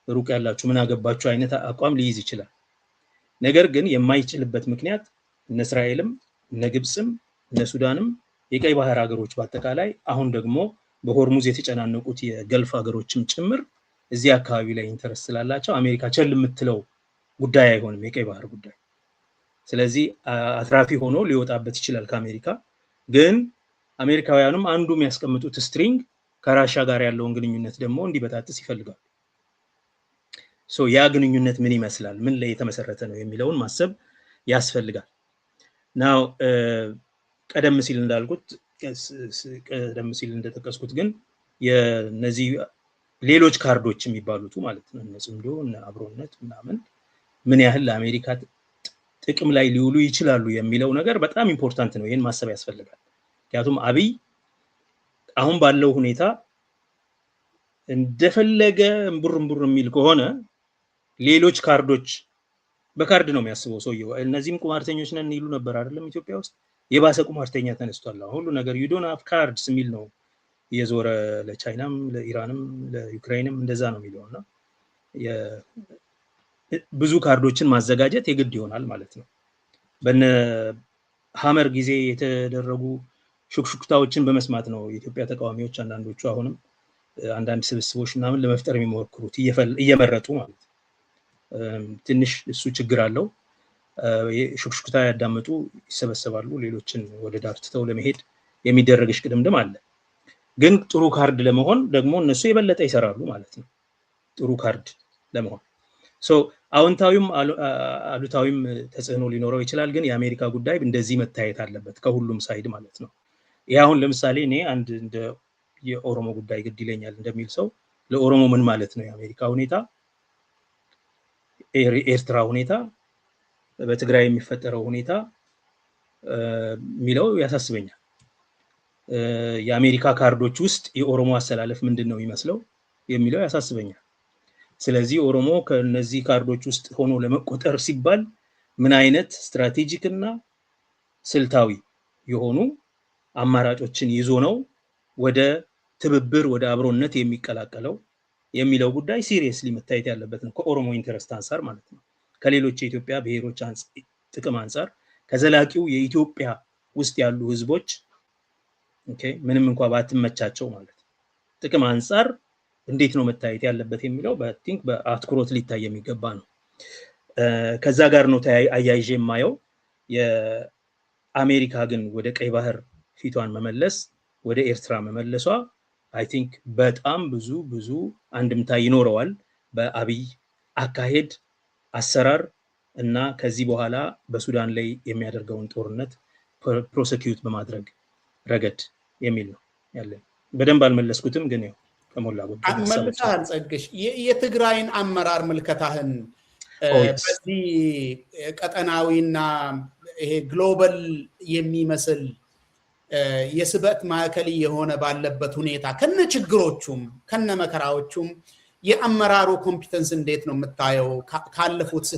ሩቅ ያላችሁ ምን አገባችሁ አይነት አቋም ሊይዝ ይችላል። ነገር ግን የማይችልበት ምክንያት እነ እስራኤልም እነ ግብፅም እነ ሱዳንም የቀይ ባህር ሀገሮች በአጠቃላይ አሁን ደግሞ በሆርሙዝ የተጨናነቁት የገልፍ ሀገሮችም ጭምር እዚህ አካባቢ ላይ ኢንተረስት ስላላቸው አሜሪካ ቸል የምትለው ጉዳይ አይሆንም የቀይ ባህር ጉዳይ። ስለዚህ አትራፊ ሆኖ ሊወጣበት ይችላል ከአሜሪካ። ግን አሜሪካውያንም አንዱ የሚያስቀምጡት ስትሪንግ ከራሻ ጋር ያለውን ግንኙነት ደግሞ እንዲበጣጥስ ይፈልጋሉ። ያ ግንኙነት ምን ይመስላል፣ ምን ላይ የተመሰረተ ነው የሚለውን ማሰብ ያስፈልጋል። ናው ቀደም ሲል እንዳልኩት ቀደም ሲል እንደተጠቀስኩት ግን የነዚህ ሌሎች ካርዶች የሚባሉት ማለት ነው እነ ጽምዶ እና አብሮነት ምናምን ምን ያህል ለአሜሪካ ጥቅም ላይ ሊውሉ ይችላሉ የሚለው ነገር በጣም ኢምፖርታንት ነው። ይሄን ማሰብ ያስፈልጋል። ምክንያቱም አብይ አሁን ባለው ሁኔታ እንደፈለገ እምቡር የሚል ከሆነ ሌሎች ካርዶች በካርድ ነው የሚያስበው ሰውየው። እነዚህም ቁማርተኞች ነን ይሉ ነበር አይደለም ኢትዮጵያ ውስጥ። የባሰ ቁማርተኛ ተነስቷል። ሁሉ ነገር you don't have cards የሚል ነው የዞረ ለቻይናም ለኢራንም ለዩክሬንም እንደዛ ነው የሚለውና ብዙ ካርዶችን ማዘጋጀት የግድ ይሆናል ማለት ነው። በነ ሀመር ጊዜ የተደረጉ ሹክሹክታዎችን በመስማት ነው የኢትዮጵያ ተቃዋሚዎች አንዳንዶቹ አሁንም አንዳንድ ስብስቦች ምናምን ለመፍጠር የሚሞክሩት እየመረጡ ማለት ነው። ትንሽ እሱ ችግር አለው። ሹክሹክታ ያዳመጡ ይሰበሰባሉ፣ ሌሎችን ወደ ዳር ትተው ለመሄድ የሚደረግ እሽቅድምድም አለ። ግን ጥሩ ካርድ ለመሆን ደግሞ እነሱ የበለጠ ይሰራሉ ማለት ነው። ጥሩ ካርድ ለመሆን አዎንታዊም አሉታዊም ተጽዕኖ ሊኖረው ይችላል። ግን የአሜሪካ ጉዳይ እንደዚህ መታየት አለበት ከሁሉም ሳይድ ማለት ነው። ይሄ አሁን ለምሳሌ እኔ አንድ እንደ የኦሮሞ ጉዳይ ግድ ይለኛል እንደሚል ሰው ለኦሮሞ ምን ማለት ነው የአሜሪካ ሁኔታ፣ ኤርትራ ሁኔታ፣ በትግራይ የሚፈጠረው ሁኔታ የሚለው ያሳስበኛል። የአሜሪካ ካርዶች ውስጥ የኦሮሞ አሰላለፍ ምንድነው የሚመስለው የሚለው ያሳስበኛል። ስለዚህ ኦሮሞ ከነዚህ ካርዶች ውስጥ ሆኖ ለመቆጠር ሲባል ምን አይነት ስትራቴጂክ እና ስልታዊ የሆኑ አማራጮችን ይዞ ነው ወደ ትብብር ወደ አብሮነት የሚቀላቀለው የሚለው ጉዳይ ሲሪየስሊ መታየት ያለበት ነው። ከኦሮሞ ኢንተረስት አንፃር ማለት ነው። ከሌሎች የኢትዮጵያ ብሔሮች ጥቅም አንፃር፣ ከዘላቂው የኢትዮጵያ ውስጥ ያሉ ህዝቦች ምንም እንኳን ባትመቻቸው ማለት ጥቅም አንፃር እንዴት ነው መታየት ያለበት የሚለው በቲንክ በአትኩሮት ሊታይ የሚገባ ነው። ከዛ ጋር ነው አያይዤ የማየው የአሜሪካ ግን ወደ ቀይ ባህር ፊቷን መመለስ፣ ወደ ኤርትራ መመለሷ አይ ቲንክ በጣም ብዙ አንድምታ ይኖረዋል በአብይ አካሄድ አሰራር እና ከዚህ በኋላ በሱዳን ላይ የሚያደርገውን ጦርነት ፕሮሰኪዩት በማድረግ ረገድ የሚል ነው ያለው። በደንብ አልመለስኩትም ግን ያው ከሞላ ጎደል መልካም ጸግሽ የትግራይን አመራር ምልከታህን በዚህ ቀጠናዊና ይሄ ግሎባል የሚመስል የስበት ማዕከል የሆነ ባለበት ሁኔታ ከነ ችግሮቹም ከነ መከራዎቹም የአመራሩ ኮምፒተንስ እንዴት ነው የምታየው? ካለፉት